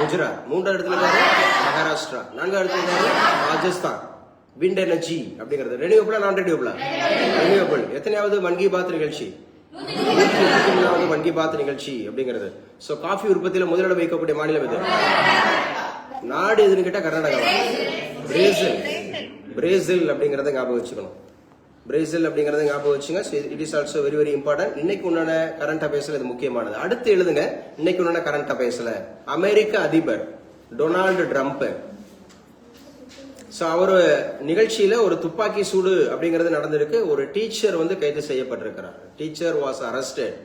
குஜராத். 3வது இடத்துல இருக்கிறது மகாராஷ்டிரா. 4வது இடத்துல இருக்கிறது ராஜஸ்தான். விண்ட் எனர்ஜி அப்படிங்கிறது ரெனியூவபிளா நான் ரெனியூவபிளா? ரெனியூவபிள். எத்தனையாவது மன் கி பாத் நிகழ்ச்சி? 133வது மன் கி பாத் நிகழ்ச்சி அப்படிங்கிறது. சோ காஃபி உற்பத்தியில முதலிடம் வைக்கக்கூடிய மாநிலம் எது? நாடு எதுன்னு கேட்டா கர்நாடகா. பிரேசில். பிரேசில் அப்படிங்கறத ஞாபகம் வச்சுக்கணும். பிரேசில் அப்படிங்கறத ஞாபகம் வச்சுங்க. It is also very very important. இன்னைக்கு உண்டான கரண்ட் அஃபேர்ஸ்ல இது முக்கியமானது. அடுத்து எழுதுங்க, இன்னைக்கு உண்டான கரண்ட் அஃபேர்ஸ்ல அமெரிக்க அதிபர் டொனால்டு ட்ரம்ப். அவரு நிகழ்ச்சியில ஒரு துப்பாக்கி சூடு அப்படிங்கறது நடந்திருக்கு. ஒரு டீச்சர் வந்து கைது செய்யப்பட்டிருக்கிறார். Teacher was arrested.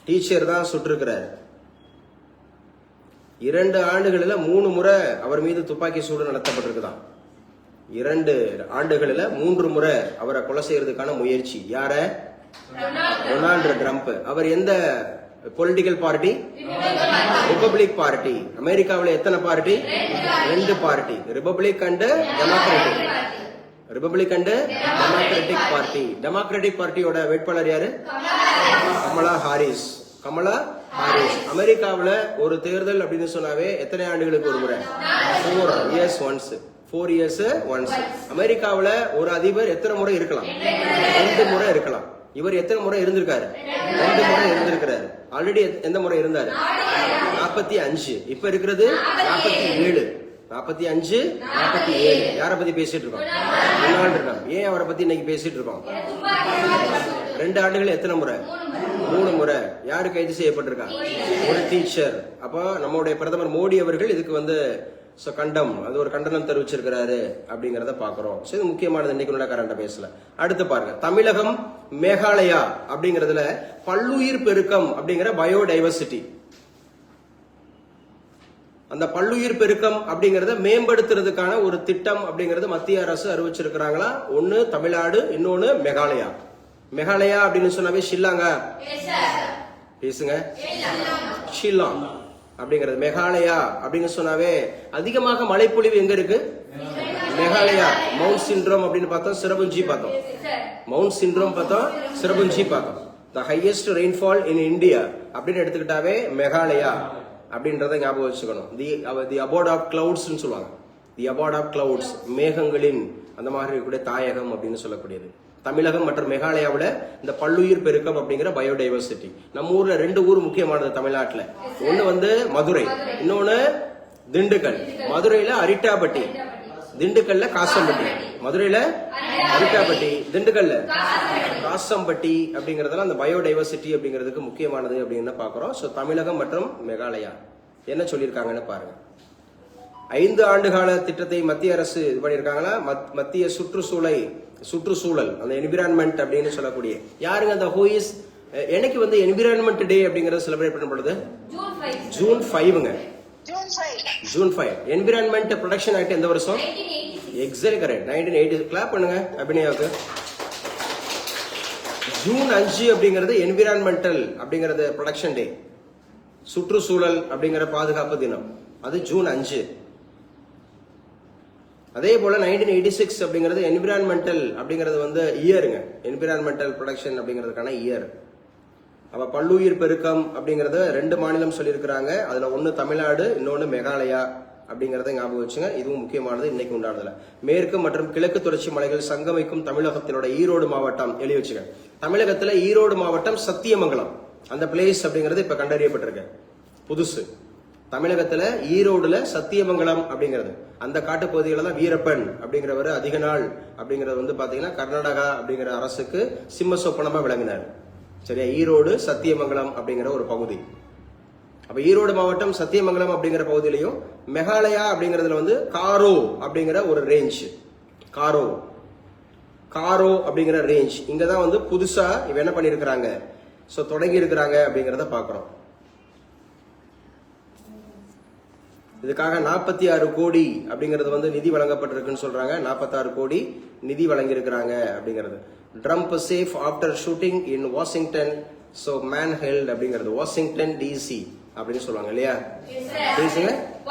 டீச்சர் தான் சுட்டிருக்கிறார். 2 ஆண்டுகளில் 3 முறை அவர் மீது துப்பாக்கி சூடு நடத்தப்பட்டிருக்குதான். 2 ஆண்டுகளில் 3 முறை அவரை கொலை செய்யறதுக்கான முயற்சி. யார? Donald Trump. அவர் எந்த பொலிட்டிக்கல் பார்ட்டி? Republic party. அமெரிக்காவில் எத்தனை party? 2 party, republic and democratic. Republic and democratic party. Democratic பார்ட்டியோட வேட்பாளர் யாரு? Kamala Harris. Kamala Harris. அமெரிக்காவில் ஒரு தேர்தல் அப்படின்னு சொன்னாவே எத்தனை ஆண்டுகளுக்கு ஒரு முறை? 4 years once. 4 years once. அமெரிக்காவில் ஒரு அதிபர் எத்தனை முறை இருக்கலாம்? 2 முறை இருக்கலாம். இவர் எத்தனை முறை இருந்திருக்காரு? 2 முறை இருந்திருக்கிறாரு. ஆல்ரெடி எந்த முறை இருந்தாரு? 45. இப்ப இருக்கிறது 47. 45, 47. யாரை பத்தி பேசிட்டு இருக்கோம்? இருக்காங்க. ஏன் அவரை பத்தி இன்னைக்கு பேசிட்டு இருக்கோம்? 2 ஆண்டுகள் எத்தனை முறை? 3 முறை. யாரு கைது செய்யப்பட்டிருக்கா? ஒரு டீச்சர். அப்போ நம்மளுடைய பிரதமர் மோடி அவர்கள் இதுக்கு கண்டம், அது ஒரு கண்டனம் தெரிவிச்சிருக்கிறாரு அப்படிங்கறத பாக்குறோம். இது முக்கியமானது. இன்னைக்கு கரண்ட பேசல. அடுத்து பாருங்க, தமிழகம் மேகாலயா அப்படிங்கறதுல பல்லுயிர் பெருக்கம் அப்படிங்கிற பயோடைவர்சிட்டி. அந்த பல்லுயிர் பெருக்கம் அப்படிங்கறத மேம்படுத்துறதுக்கான ஒரு திட்டம் அப்படிங்கறது மத்திய அரசு அறிவிச்சிருக்கிறாங்களா? ஒன்னு தமிழ்நாடு, இன்னொன்னு மேகாலயா. மேகாலயா அப்படின்னு சொன்னாவே ஷில்லாங்கா பேசுங்க. ஷில்லாங் அப்படிங்கிறது மேகாலயா அப்படின்னு சொன்னாவே அதிகமாக மழைப்பொழிவு எங்க இருக்கு? மேகாலயா. மவுண்ட் சிண்ட்ரோம் அப்படின்னு பார்த்தோம், சிரபுஞ்சி பார்த்தோம். மவுண்ட் சிண்ட்ரோம் பார்த்தோம், சிரபுஞ்சி பார்த்தோம். The highest rainfall in India அப்படின்னு எடுத்துக்கிட்டாவே மேகாலயா அப்படின்றத ஞாபகம் வச்சுக்கணும். தி அபார்ட் ஆஃப் கிளவுட்ஸ் சொல்லுவாங்க. தி அபார்ட் ஆஃப் கிளவுட்ஸ், மேகங்களின் அந்த மாதிரி இருக்கக்கூடிய தாயகம் அப்படின்னு சொல்லக்கூடியது. தமிழகம் மற்றும் மேகாலயாவில் இந்த பல்லுயிர் பெருக்கம் அப்படிங்கிற பயோடைவர்சிட்டி. நம்ம ஊர்ல 2 ஊர் முக்கியமானது தமிழ்நாட்டுல. ஒண்ணு மதுரை, இன்னொன்னு திண்டுக்கல். மதுரையில அரிட்டாபட்டி, திண்டுக்கல்ல காசம்பட்டி. மதுரையில அரிட்டாபட்டி, திண்டுக்கல்ல காசம்பட்டி அப்படிங்கறதெல்லாம் அந்த பயோடைவர்சிட்டி அப்படிங்கிறதுக்கு முக்கியமானது அப்படின்னு பாக்குறோம். சோ தமிழகம் மற்றும் மேகாலயா என்ன சொல்லியிருக்காங்கன்னு பாருங்க. 5 ஆண்டுகால திட்டத்தை மத்திய அரசு இது பண்ணிருக்காங்களா? மத்திய சுற்றுச்சூழல் அந்த என்விரான்மெண்ட் அப்படின்னு சொல்லக்கூடிய யாருங்க? அந்த ஹூஇஸ் எனக்கு என்விரான்மெண்ட் டே அப்படிங்கறது செலிப்ரேட் பண்ணப்படுது ஜூன் 5ங்க. ஜூன் 5. என்விரான்மெண்ட் ப்ரொடெக்ஷன் ஆக்ட் எந்த வருஷம்? Exactly correct, 1980. கிளாப் பண்ணுங்க அபிநயாவுக்கு. ஜூன் 5 அப்படிங்கிறது என்விரான்மெண்டல் அப்படிங்கறது ப்ரொடெக்ஷன் டே, சுற்றுச்சூழல் அப்படிங்கிற பாதுகாப்பு தினம். அது ஜூன் 5. அதே போல 1986 அப்படிங்கிறது என்விரான்மெண்டல் அப்படிங்கிறது இயருங்க. என்விரான்மெண்டல் ப்ரொடெக்ஷன் அப்படிங்கிறதுக்கான இயர். அப்ப பல்லுயிர் பெருக்கம் அப்படிங்கறத 2 மாநிலம் சொல்லியிருக்கிறாங்க. அதுல ஒன்னு தமிழ்நாடு, இன்னொன்னு மேகாலயா அப்படிங்கறத ஞாபகம் வச்சுங்க. இதுவும் முக்கியமானது இன்னைக்கு உண்டானதுல. மேற்கு மற்றும் கிழக்கு தொடர்ச்சி மலைகள் சங்கமிக்கும் தமிழகத்தினோட ஈரோடு மாவட்டம் எழுதி வச்சுங்க. தமிழகத்துல ஈரோடு மாவட்டம் சத்தியமங்கலம் அந்த பிளேஸ் அப்படிங்கிறது இப்ப கண்டறியப்பட்டிருக்கு, புதுசு. தமிழகத்துல ஈரோடுல சத்தியமங்கலம் அப்படிங்கிறது அந்த காட்டு பகுதிகள தான் வீரப்பன் அப்படிங்கிறவர் அதிக நாள் அப்படிங்கறது பாத்தீங்கன்னா கர்நாடகா அப்படிங்கிற அரசுக்கு சிம்ம சொப்பனமா விளங்கினார். சரியா? ஈரோடு சத்தியமங்கலம் அப்படிங்கிற ஒரு பகுதி. அப்ப ஈரோடு மாவட்டம் சத்தியமங்கலம் அப்படிங்கிற பகுதியிலையும் மேகாலயா அப்படிங்கறதுல காரோ அப்படிங்கிற ஒரு ரேஞ்ச், காரோ அப்படிங்கிற ரேஞ்ச் இங்கதான் புதுசா இவ என்ன பண்ணிருக்கிறாங்க, சோ தொடங்கி இருக்கிறாங்க அப்படிங்கறத பாக்குறோம். இதுக்காக 46 கோடி அப்படிங்கிறது நிதி வழங்கப்பட்டிருக்குன்னு சொல்றாங்க. 46 கோடி நிதி வழங்கி இருக்கிறாங்க அப்படிங்கிறது. Trump safe after shooting in Washington, so man held அப்படிங்கிறது வாஷிங்டன் டிசி அப்படின்னு சொல்லுவாங்க இல்லையா?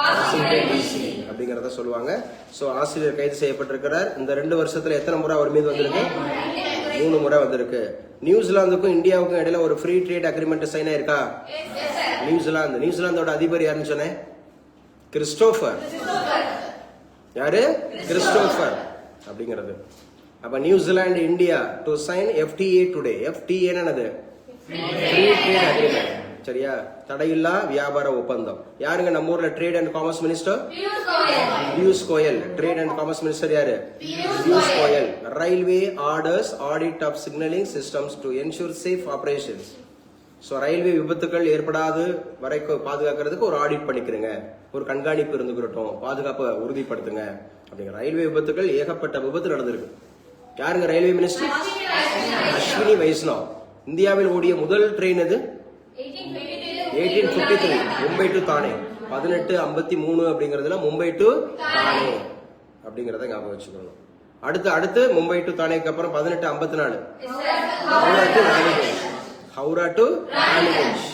வாஷிங்டன் டிசி அப்படிங்கறத சொல்லுவாங்க. சோ ஆசிரியர் கைது செய்யப்பட்டிருக்கிறார். இந்த 2 வருஷத்துல எத்தனை முறை அவர் மீது வந்திருக்கு? 3 முறை வந்திருக்கு. நியூசிலாந்துக்கும் இந்தியாவுக்கும் இடையில ஒரு ஃப்ரீ ட்ரேட் அக்ரிமெண்ட் சைன் ஆயிருக்கா? நியூசிலாந்தோட அதிபர் யாருன்னு சொன்னேன்? கிறிஸ்டோபர். யாரு? கிறிஸ்டோபர் அப்படிங்கிறது. அப்ப New Zealand India to sign FTA today. FTA என்னது? Free trade agreement. சரியா? தடையில்லா வியாபார ஒப்பந்தம். யாருங்க நம்ம ஊர்ல trade and commerce minister? Piyush Goyal. Trade and commerce minister யாரு? Piyush Goyal. Railway orders audit of signalling systems to ensure safe operations. So railway விபத்துக்கள் ஏற்படாது வரைக்கும் பாதுகாக்கிறதுக்கு ஒரு ஆடிட் பண்ணிக்கிறங்க, ஒரு கண்காணிப்பு இருந்துக்கிறட்டும், பாதுகாப்பை உறுதிப்படுத்துங்க அப்படிங்கிற. ரயில்வே விபத்துக்கள் ஏகப்பட்ட விபத்து நடந்திருக்கு. யாருங்க ரயில்வே மினிஸ்டர்? அஸ்வினி வைஷ்ணவ். இந்தியாவில் ஓடிய முதல் ட்ரெயின் எது? 1853 மும்பை டு தானே. 1853 அப்படிங்கறதுல மும்பை டு தானே அப்படிங்கறத ஞாபகம் வச்சுக்கணும். அடுத்து மும்பை டு தானேக்கு அப்புறம் 1854 ஹவுரா டு ராணிகஞ்ச்.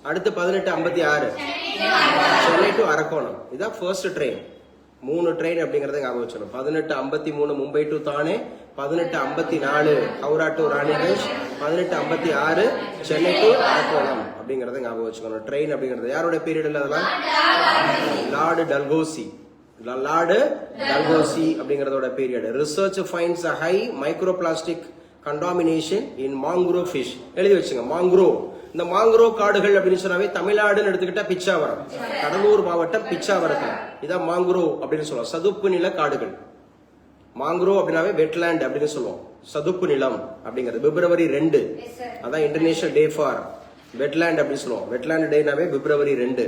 அடுத்து 1856 சென்னை டு அரக்கோணம். இதான் ஃபர்ஸ்ட் ட்ரெயின். 3 ட்ரெயின் அப்படிங்கறத ஞாபகம் வச்சுக்கணும். 1853 Mumbai to Thane, 1854 Howrah to Raniganj, 1856 Chennai to Arakkonam அப்படிங்கறத ஞாபகம் வச்சுக்கணும். ட்ரெயின் அப்படிங்கிறது யாரோட பீரியட்ல? அதெல்லாம் லார்டு டல்ஹௌசி. லார்டு டல்ஹௌசி அப்படிங்கறதோட period. Research finds a high microplastic contamination in mangrove fish. எழுதி வச்சுங்க. மாங்க்ரோவ். இந்த மாங்க்ரோவ் காடுகள் அப்படின்னு சொன்னாவே தமிழ்நாடுன்னு எடுத்துக்கிட்டா பிச்சாவரம், கடலூர் மாவட்டம் பிச்சாவரத்துல இதான் மாங்க்ரோவ் அப்படின்னு சொல்லுவோம். சதுப்பு நில காடுகள். மாங்க்ரோவ் அப்படின்னாவே வெட்லேண்ட் அப்படின்னு சொல்லுவோம். சதுப்பு நிலம் அப்படிங்கிறது. February 2 அதான் இன்டர்நேஷனல் டே ஃபார் வெட்லேண்ட் அப்படின்னு சொல்லுவோம். Wetland டேனாவே February 2.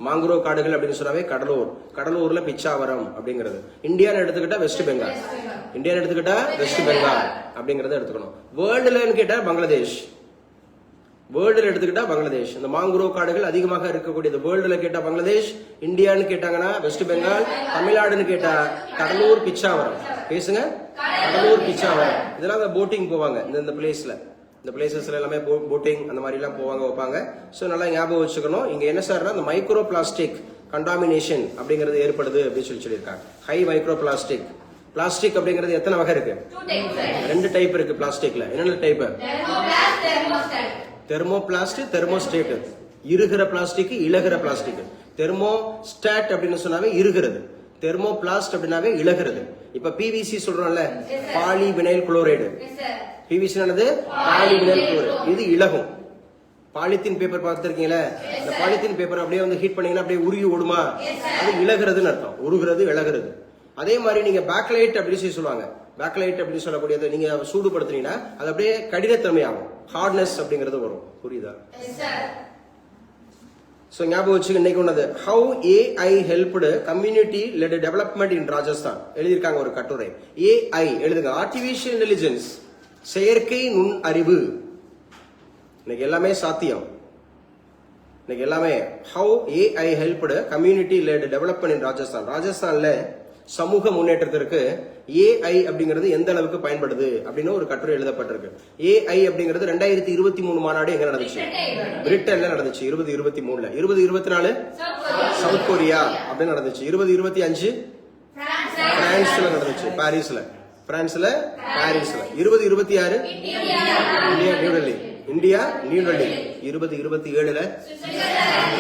மாங்க்ரோவ் காடுகள் அப்படின்னு சொன்னாவே கடலூர், கடலூர்ல பிச்சாவரம் அப்படிங்கிறது. இந்தியான்னு எடுத்துக்கிட்டா வெஸ்ட் பெங்கால், இந்தியான்னு எடுத்துக்கிட்டா வெஸ்ட் பெங்கால் அப்படிங்கறத எடுத்துக்கணும். வேர்ல்டுலன்னு கேட்டா பங்களாதேஷ், வேர்ல்டுல எடுத்துக்கிட்டா பங்களாதேஷ். இந்த மாங்க்ரோவ் காடுகள் அதிகமாக இருக்கக்கூடியது. வேர்ல்டுல கேட்டா பங்களாதேஷ், இந்தியான்னு கேட்டாங்கன்னா வெஸ்ட் பெங்கால், தமிழ்நாடுன்னு கேட்டா கடலூர் பிச்சாவரம். பேசுங்க, கடலூர் பிச்சாவரம். இதெல்லாம் போட்டிங் போவாங்க இந்த பிளேஸ்ல. இந்த பிளேசஸ்ல எல்லாமே போட்டிங் அந்த மாதிரி எல்லாம் போவாங்க வைப்பாங்க. ஸோ நல்லா ஞாபகம் வச்சுக்கணும். இங்க என்ன சார்னா இந்த மைக்ரோ பிளாஸ்டிக் கண்டாமினேஷன் அப்படிங்கிறது ஏற்படுது அப்படின்னு சொல்லியிருக்காங்க. High micro plastic. பிளாஸ்டிக் அப்படிங்கிறது எத்தனை வகை இருக்கு? 2 டைப் இருக்கு பிளாஸ்டிக்ல. என்னென்ன டைப்? Thermoplast, thermostat. இருகிற பிளாஸ்டிக், இலகுற பிளாஸ்டிக். தெர்மோஸ்டாட் அப்படின்னு சொன்னாவே இருகிறது, தெர்மோபிளாஸ்ட் அப்படின்னாவே இலகுறது. இப்ப பிவிசி சொல்றோம்ல, poly vinyl chloride. PVC poly vinyl chloride. இது இலகும். பாலித்தீன் பேப்பர் பார்த்திருக்கீங்களா? இந்த பாலித்தீன் பேப்பர் அப்படியே வந்து ஹீட் பண்ணீங்கன்னா அப்படியே உருகி ஓடுமா? அது இலகுறதுன்னு அர்த்தம். உருகிறது, இலகுறது. அதே மாதிரி நீங்க பேக்லைட் அப்படின்னு சொல்லுவாங்க. பேக்லைட் அப்படின்னு சொல்லக்கூடியது நீங்க சூடுபடுத்துறீங்கன்னா அது அப்படியே கடினத்தன்மை ஆகும், ஹார்ட்னஸ் அப்படிங்கிறது வரும். புரியுதா? சோ ஞாபகம் வச்சுக்க. இன்னைக்கு ஒன்னது how AI helped community led development in Rajasthan எழுதியிருக்காங்க ஒரு கட்டுரை. ஏஐ எழுதுங்க. ஆர்டிபிஷியல் இன்டெலிஜென்ஸ், செயற்கை நுண் அறிவு. இன்னைக்கு எல்லாமே சாத்தியம். இன்னைக்கு எல்லாமே how AI helped community led development in Rajasthan. ராஜஸ்தான்ல சமூக முன்னேற்றத்திற்கு ஏஐ அப்படிங்கிறது எந்த அளவுக்கு பயன்படுது அப்படின்னு ஒரு கட்டுரை எழுதப்பட்டிருக்கு. ஏஐ அப்படிங்கிறது 2023 மாநாடு எங்க நடந்துச்சு? பிரிட்டன்ல நடந்துச்சு. 2023ல. 2024 சவுத் கொரியா அப்படின்னு நடந்துச்சு. 2025 பிரான்ஸ்ல நடந்துச்சு, பாரிஸ்ல. பிரான்ஸ்ல, பாரிஸ்ல. 2026 இந்தியா, நியூ டெல்லி. இந்தியா, நியூ டெல்லி. 2027ல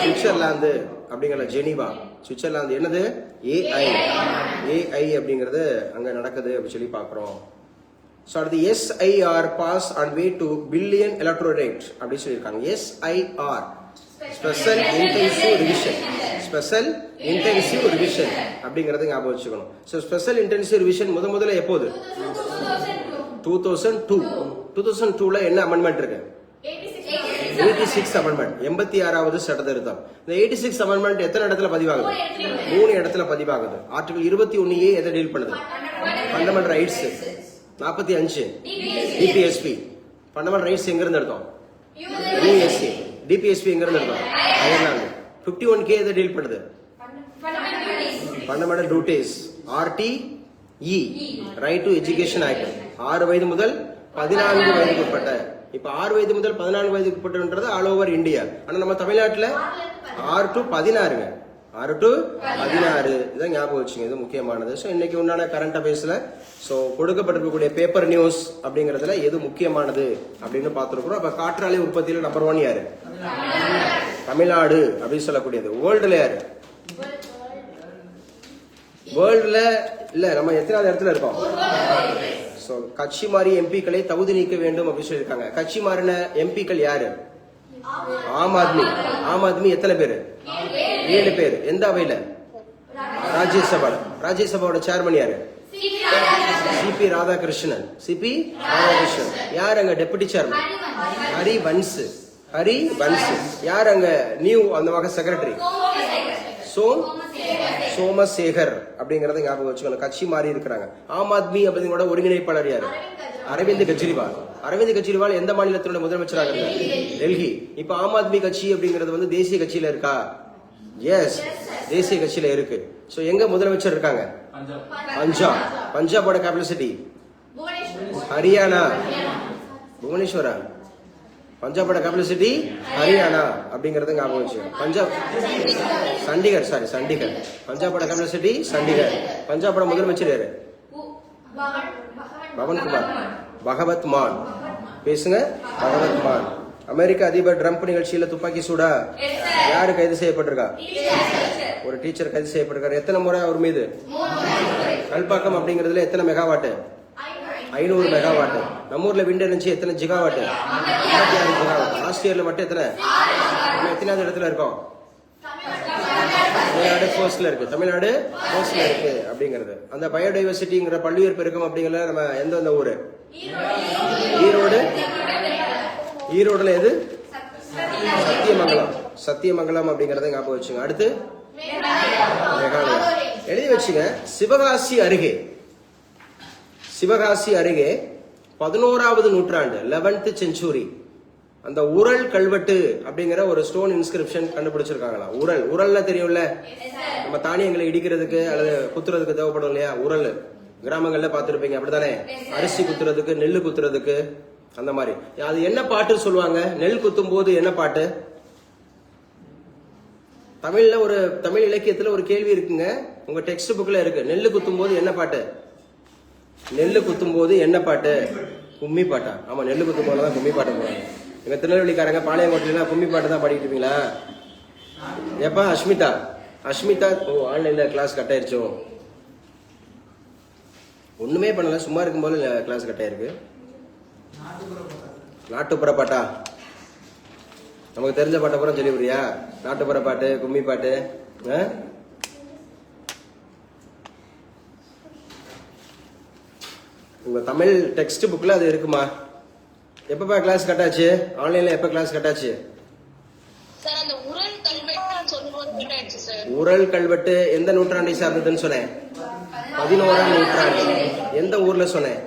சுவிட்சர்லாந்து அப்படிங்கிற ஜெனீவா, சுவிட்சர்லாந்து. என்னது? ஏஐ. ஏஐ அப்படிங்கிறது அங்க நடக்குது அப்படி சொல்லி பாக்குறோம். சோ அடுத்து SIR pass on way to billion electorate அப்படி சொல்லியிருக்காங்க. SIR special intensive revision. Special intensive revision அப்படிங்கறது ஞாபகம் வச்சுக்கணும். சோ ஸ்பெஷல் இன்டென்சிவ் ரிவிஷன் முதல்ல எப்போது? 2002. 2002ல என்ன அமெண்ட்மெண்ட் இருக்கு? 86 அமெண்ட்மெண்ட். 86வது சட்ட திருத்தம். இந்த 86 அமெண்ட்மெண்ட் எத்தனை இடத்துல பதிவாகுது? 3 இடத்துல பதிவாகுது. ஆர்டிகல் 21A எதை டீல் பண்ணுது? Fundamental rights. 45 DPSP. Fundamental rights எங்க இருந்து எடுத்தோம்? யுஎஸ்ஏ. டிபிஎஸ்பி எங்க இருந்து எடுத்தோம்? அயர்லாந்து. 51K எதை டீல் பண்ணுது? Fundamental duties. RTE right to education act. 6 வயது முதல் 14 வயதுக்கு உட்பட்ட. இப்ப 6 வயது முதல் 14 வயதுக்கு உட்பட்டது ஆல் ஓவர் இந்தியா. ஆனா நம்ம தமிழ்நாட்டுல 6 to 16. 6 to 16 இதான் ஞாபகம் வச்சுங்க. இது முக்கியமானது. ஸோ இன்னைக்கு உண்டான கரண்ட் அஃபேர்ஸ்ல ஸோ கொடுக்கப்பட்டிருக்கக்கூடிய பேப்பர் நியூஸ் அப்படிங்கறதுல எது முக்கியமானது அப்படின்னு பார்த்துருக்கிறோம். அப்ப காற்றாலை உற்பத்தியில நம்பர் 1 யாரு? தமிழ்நாடு அப்படின்னு சொல்லக்கூடியது. வேர்ல்டுல யாரு? வேர்ல்டுல இல்ல, நம்ம எத்தனாவது இடத்துல இருக்கோம்? கட்சி மாறி எம்பிக்களை தகுதி நீக்க வேண்டும் அப்படின்னு சொல்லியிருக்காங்க. கட்சி மாறின எம்பிக்கள் யாரு? ஆம் ஆத்மி. ஆம் ஆத்மி எத்தனை பேரு? 7 பேர். எந்த அவையில? ராஜ்யசபா. ராஜ்யசபாவோட சேர்மன் யாரு? சிபி ராதாகிருஷ்ணன். சிபி ராதாகிருஷ்ணன். யார் அங்க டெபுட்டி சேர்மன்? ஹரிவன்ஸ். ஹரிவன்ஸ். யார் அங்க நியூ அந்த வகை செக்ரட்டரி? சோமசேகர் அப்படிங்கறத ஞாபகம் வச்சுக்கணும். கட்சி மாறி இருக்கிறாங்க. ஆம் ஆத்மி அப்படிங்கறத ஒருங்கிணைப்பாளர் யாரு? அரவிந்த் கெஜ்ரிவால். அரவிந்த் கெஜ்ரிவால் எந்த மாநிலத்தினுடைய முதலமைச்சராக இருந்தார்? டெல்லி. இப்ப ஆம் ஆத்மி கட்சி அப்படிங்கிறது வந்து தேசிய கட்சியில இருக்கா? எஸ், தேசிய கட்சியில இருக்கு. சோ எங்க முதலமைச்சர் இருக்காங்க? பஞ்சாப். பஞ்சாபோட கேபிட்டல் சிட்டி ஹரியானா. புவனேஸ்வரா. பஞ்சாபோட கேபிட்டல் சிட்டி ஹரியானா அப்படிங்கறத ஞாபகம் வச்சுக்கோங்க. பஞ்சாப் சண்டிகர், சாரி சண்டிகர். பஞ்சாபோட கேபிட்டல் சிட்டி சண்டிகர். பஞ்சாபோட முதலமைச்சர் யாரு? பவன்குமார். பகவத் மான். பேசுங்க. பகவத் மான். அமெரிக்க அதிபர் ட்ரம்ப் நிகழ்ச்சியில துப்பாக்கி சூடா யாரு கைது செய்யப்பட்டிருக்கா? ஒரு டீச்சர் கைது செய்யப்பட்டிருக்காரு. எத்தனை முறை அவர் மீது? கல்பாக்கம் அப்படிங்கறதுல எத்தனை மெகாவாட்டு? 500 மெகாவாட். நம்ம ஊர்ல விண்ட் எனர்ஜி எத்தனை ஜிகாவாட்? 26 ஜிகாவாட். லாஸ்ட் இயர்ல மட்டும் எத்தனை? நம்ம எத்தனாவது இடத்துல இருக்கோம்? தமிழ்நாடு ஃபர்ஸ்ட்ல இருக்கு. தமிழ்நாடு ஃபர்ஸ்ட்ல இருக்கு அப்படிங்கிறது. அந்த பயோடைவர்சிட்டிங்கிற பல்லுயிர் பெருக்கம் அப்படிங்கறத நம்ம எந்தெந்த ஊரு? ஈரோடு. ஈரோடுல எது? சத்தியமங்கலம். சத்தியமங்கலம் அப்படிங்கறத ஞாபகம் வச்சுங்க. அடுத்து மேகாலயா. எழுதி வச்சுங்க. சிவகாசி அருகே, சிவகாசி அருகே 11வது நூற்றாண்டு 11th century அந்த உரல் கல்வெட்டு அப்படிங்கிற ஒரு ஸ்டோன் இன்ஸ்கிரிப்ஷன் கண்டுபிடிச்சிருக்காங்களா? உரல், உரல்ல தெரியும்ல, நம்ம தானியங்களை இடிக்கிறதுக்கு அல்லது குத்துறதுக்கு தேவைப்படும் இல்லையா? உரல் கிராமங்கள்ல பாத்துருப்பீங்க அப்படித்தானே? அரிசி குத்துறதுக்கு, நெல்லு குத்துறதுக்கு, அந்த மாதிரி. அது என்ன பாட்டு சொல்லுவாங்க? நெல் குத்தும் போது என்ன பாட்டு? தமிழ்ல ஒரு தமிழ் இலக்கியத்துல ஒரு கேள்வி இருக்குங்க, உங்க டெக்ஸ்ட் புக்ல இருக்கு. நெல்லு குத்தும் போது என்ன பாட்டு? நெல்லு குத்தும் போது என்ன பாட்டு? கும்மி பாட்டா? ஆமா, நெல்லு குத்தும் போதுதான் கும்மி பாட்டு போறாங்க. எங்க திருநெல்வேலிக்காரங்க பாளையங்கோட்டையில கும்மி பாட்டு தான் பாடிட்டு இருப்பீங்களா? எப்பா அஸ்மிதா? அஸ்மிதா ஓ ஆன்லைன்ல கிளாஸ் கட் ஆயிருச்சோ? ஒண்ணுமே பண்ணல, சும்மா இருக்கும் போது கிளாஸ் கட் ஆயிருக்கு. நாட்டுப்புற பாட்டா? நமக்கு தெரிஞ்ச பாட்டை பூரா சொல்லி புரியா? நாட்டுப்புற பாட்டு, கும்மி பாட்டு. உங்க தமிழ் டெக்ஸ்ட் புக்ல அது இருக்குமா? எப்பப்பா கிளாஸ் கட் ஆச்சு? ஆன்லைன்ல எப்ப கிளாஸ் கட் ஆச்சு? உரல் கல்வெட்டு எந்த நூற்றாண்டை சார்ந்ததுன்னு சொன்னேன்? 11ஆம் நூற்றாண்டு. எந்த ஊர்ல சொன்னேன்?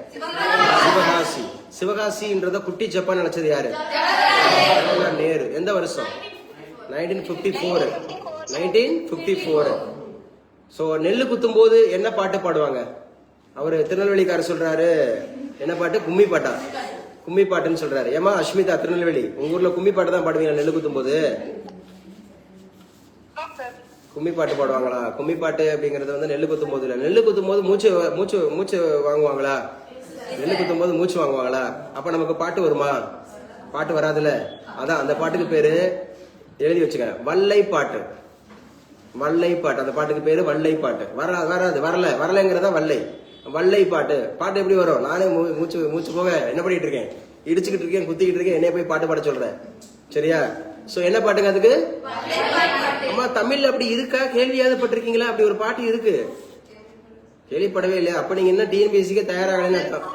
சிவகாசி. சிவகாசின்றத குட்டி ஜப்பான் நினைச்சது யாரு? நேரு. எந்த வருஷம்? 1954. 1954. சோ நெல்லு குத்தும் போது என்ன பாட்டு பாடுவாங்க? அவரு திருநெல்வேலிக்காரர் சொல்றாரு, என்ன பாட்டு? கும்மி பாட்டா? கும்மி பாட்டுன்னு சொல்றாரு. ஏமா அஸ்மிதா, திருநெல்வேலி உங்க ஊர்ல கும்மி பாட்டு தான் பாடுவீங்க நெல்லு குத்தும் போது? கும்மி பாட்டு பாடுவாங்களா? கும்மி பாட்டு அப்படிங்கறது வந்து நெல்லு குத்தும் போது இல்ல. நெல்லு குத்தும் போது மூச்சு மூச்சு மூச்சு வாங்குவாங்களா? நெல்லு குத்தும் போது மூச்சு வாங்குவாங்களா? அப்ப நமக்கு பாட்டு வருமா? பாட்டு வராதுல. அதான் அந்த பாட்டுக்கு பேரு, எழுதி வச்சுக்க, வல்லை பாட்டு. வல்லை பாட்டு. அந்த பாட்டுக்கு பேரு வல்லை பாட்டு. வராது, வரலங்கிறதா வல்லை. வல்லை பாட்டு. பாட்டு எப்படி வரும்? நானே மூச்சு மூச்சு போக என்ன பண்ணிட்டு இருக்கேன்? இடிச்சுக்கிட்டு இருக்கேன், குத்திக்கிட்டு இருக்கேன், என்னைய போய் பாட்டு பாட சொல்றேன். சரியா? சோ என்ன பாட்டுங்க அதுக்கு? அம்மா தமிழ்ல அப்படி இருக்கா? கேள்வியாவது பட்டிருக்கீங்களா? அப்படி ஒரு பாட்டு இருக்கு. கேள்விப்படவே இல்லையா? அப்ப நீங்க என்ன டிஎன்பிஎஸ்சிக்கு தயாராகலன்னு அர்த்தம்.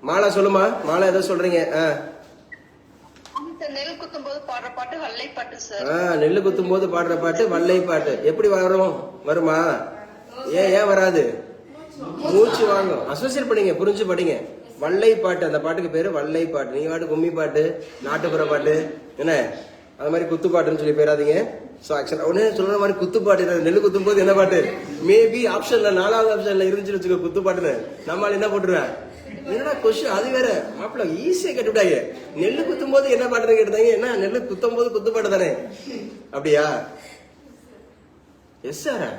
மாலா சொல்லுமா. மாலா ஏதோ சொல்றீங்க? நெல்லு குத்தும் போது பாடுற பாட்டு வல்லை பாட்டு சார். நெல்லு குத்தும் போது பாடுற பாட்டு வல்லை பாட்டு. எப்படி வரும்? வருமா? ஏன் வராது? மூச்சு வாங்கும். அசோசியேட் பண்ணீங்க, புரிஞ்சு படிங்க. வல்லை பாட்டு. அந்த பாட்டுக்கு பேரு வல்லை பாட்டு. நீங்க பாட்டு கும்மி பாட்டு, நாட்டுப்புற பாட்டு, என்ன அது மாதிரி குத்து பாட்டுன்னு சொல்லி போயிடாதீங்க. சோ ஆக்சுவலா ஒண்ணு சொல்ற மாதிரி குத்து பாட்டு. நெல்லு குத்தும் போது என்ன பாட்டு? மேபி ஆப்ஷன்ல 4வது ஆப்ஷன்ல இருந்துச்சுன்னு வச்சுக்கோ குத்து பாட்டுன்னு. நம்மளால என்ன போட்டுருவேன்? என்னடா கொஸ்டின் அது வேற மாப்பிள்ள ஈஸியா கட்டுவிட்டாங்க. நெல்லு குத்தும் போது என்ன பாட்டுன்னு கேட்டாங்க. என்ன நெல்லு குத்தும் போது குத்து பாட்டு தானே? அப்படியா? எஸ் சாரா?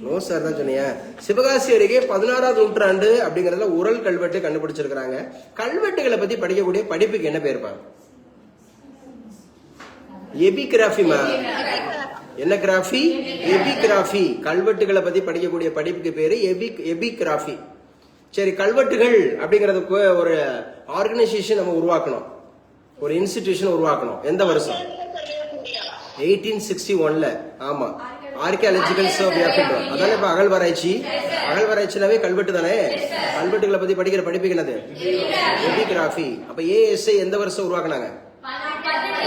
நோ சார் தான் சொன்னீங்க. சிவகாசி அருகே 16வது நூற்றாண்டு அப்படிங்கறதுல உரல் கல்வெட்டு கண்டுபிடிச்சிருக்காங்க. கல்வெட்டுகளை பத்தி படிக்கக்கூடிய படிப்புக்கு என்ன பேருப்பா? எபிகிராபி. என்ன கிராஃபி? எபிகிராபி. கல்வெட்டுகளை பத்தி படிக்கக்கூடிய படிப்புக்கு பேரு எபிகிராபி. சரி, கல்வெட்டுகள் அப்படிங்கறதுக்கு ஒரு ஆர்கனைசேஷன் நம்ம உருவாக்கணும், ஒரு இன்ஸ்டிடியூஷன் உருவாக்கணும். எந்த வருஷம்? 1861ல. ஆமா, ஆர்கியாலஜிக்கல் சர்வே ஆஃப் இந்தியா. அதானே இப்ப அகழ்வாராய்ச்சி. அகழ்வாராய்ச்சினாவே கல்வெட்டு தானே. கல்வெட்டுகளை பத்தி படிக்கிற படிப்புக்கு என்னது? எபிகிராபி. அப்ப ஏஎஸ்ஐ எந்த வருஷம் உருவாக்குனாங்க?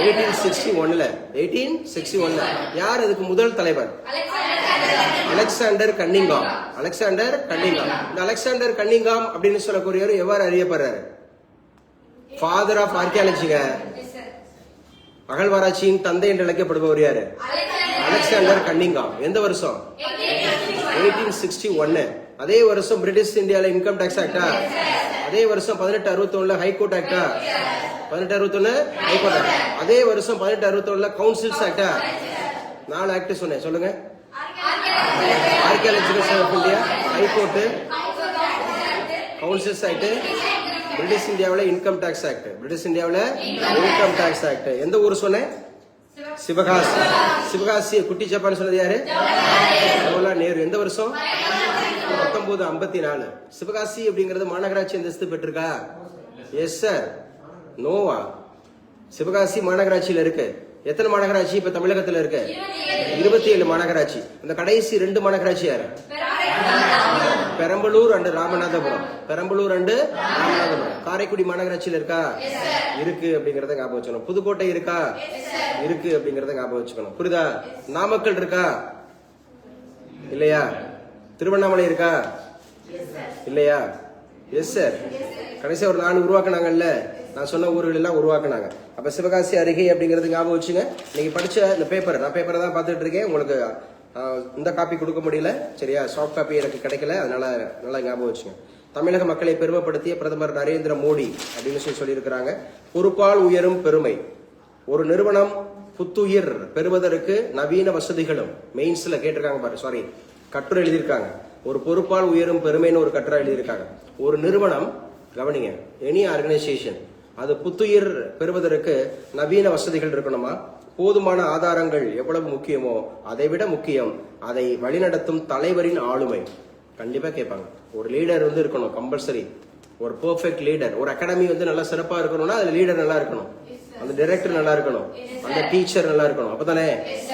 1861ல. 1861ல. யார் அதுக்கு முதல் தலைவர்? Alexander Cunningham. Alexander Cunningham. இந்த அலெக்சாண்டர் கன்னிங்காம் அப்படின்னு சொல்லக்கூடியவர் எவ்வாறு அறியப்படுறாரு? Father of ஆர்கியாலஜிங்க. அகழ்வாராய்ச்சியின் தந்தை என்று அழைக்கப்படுபவர் யாரு? Alexander Cunningham. எந்த வருஷம்? 1861. அதே வருஷம் பிரிட்டிஷ் இந்தியால இன்கம் டாக்ஸ் ஆக்டா? அதே வருஷம் 1861 ஹைகோர்ட் ஆக்டா? 1861 high court act. அதே வருஷம் 1861 கவுன்சில்ஸ் ஆக்டா? 4 ஆக்ட் சொன்னேன், சொல்லுங்க. Archaeological survey of India, high court, councils act, British இந்தியாவில் இன்கம் டாக்ஸ் ஆக்ட். பிரிட்டிஷ் இந்தியாவில் இன்கம் டாக்ஸ் ஆக்ட். எந்த ஊர் சொன்னேன்? சிவகாசி. சிவகாசி குட்டி ஜப்பான் சொன்னது யாரு? ஜவஹர்லால் நேரு. எந்த வருஷம்? 1954. சிவகாசி அப்படிங்கிறது மாநகராட்சி அந்தஸ்து பெற்றிருக்கா? Yes sir. நோவா? சிவகாசி மாநகராட்சியில இருக்கு. எத்தனை மாநகராட்சி இப்ப தமிழகத்துல இருக்கு? 27 மாநகராட்சி. அந்த கடைசி 2 மாநகராட்சி யாரு? பெரம்பலூர் அண்ட் ராமநாதபுரம். பெரம்பலூர் அண்ட் ராமநாதபுரம். காரைக்குடி மாநகராட்சியில இருக்கா? இருக்கு அப்படிங்கறத ஞாபகம் வச்சுக்கணும். புதுக்கோட்டை இருக்கா? இருக்கு அப்படிங்கறத ஞாபகம் வச்சுக்கணும். புரியுதா? நாமக்கல் இருக்கா? இல்லையா? திருவண்ணாமலை இருக்கா? இல்லையா? Yes sir. கடைசியா ஒரு 4 உருவாக்குனாங்கல்ல, நான் சொன்ன ஊர்கள் எல்லாம் உருவாக்குனாங்க. அப்ப சிவகாசி அருகே அப்படிங்கறது ஞாபகம் வச்சுங்க. நீங்க படிச்ச இந்த பேப்பர், நான் பேப்பரை தான் பார்த்துட்டு இருக்கேன். உங்களுக்கு இந்த காப்பி கொடுக்க முடியல, சரியா? சாஃப்ட் காப்பி எனக்கு கிடைக்கல, அதனால நல்லா ஞாபகம் வச்சுங்க. தமிழக மக்களை பெருமைப்படுத்திய பிரதமர் நரேந்திர மோடி அப்படின்னு சொல்லியிருக்கிறாங்க. பொறுப்பால் உயரும் பெருமை. ஒரு நிறுவனம் புத்துயிர் பெறுவதற்கு நவீன வசதிகளும், மெயின்ஸ்ல கேட்டிருக்காங்க பாரு, சாரி, கட்டுரை எழுதியிருக்காங்க. ஒரு பொறுப்பால் உயரும் பெருமைன்னு ஒரு கட்டுரை எழுதியிருக்காங்க. ஒரு நிறுவனம், கவனிங்க, எனி ஆர்கனைசேஷன், அது புத்துயிர் பெறுவதற்கு நவீன வசதிகள் இருக்கணுமா? போதுமான ஆதாரங்கள் எவ்வளவு முக்கியமோ அதை விட முக்கியம் அதை வழிநடத்தும் தலைவரின் ஆளுமை. கண்டிப்பா கேட்பாங்க. ஒரு லீடர் இருக்கணும் கம்பல்சரி. ஒரு பெர்ஃபெக்ட் லீடர். ஒரு அகாடமி நல்லா சிறப்பா இருக்கணும்னா அது லீடர் நல்லா இருக்கணும், அந்த டைரக்டர் நல்லா இருக்கணும், அந்த டீச்சர் நல்லா இருக்கணும். அப்பதானே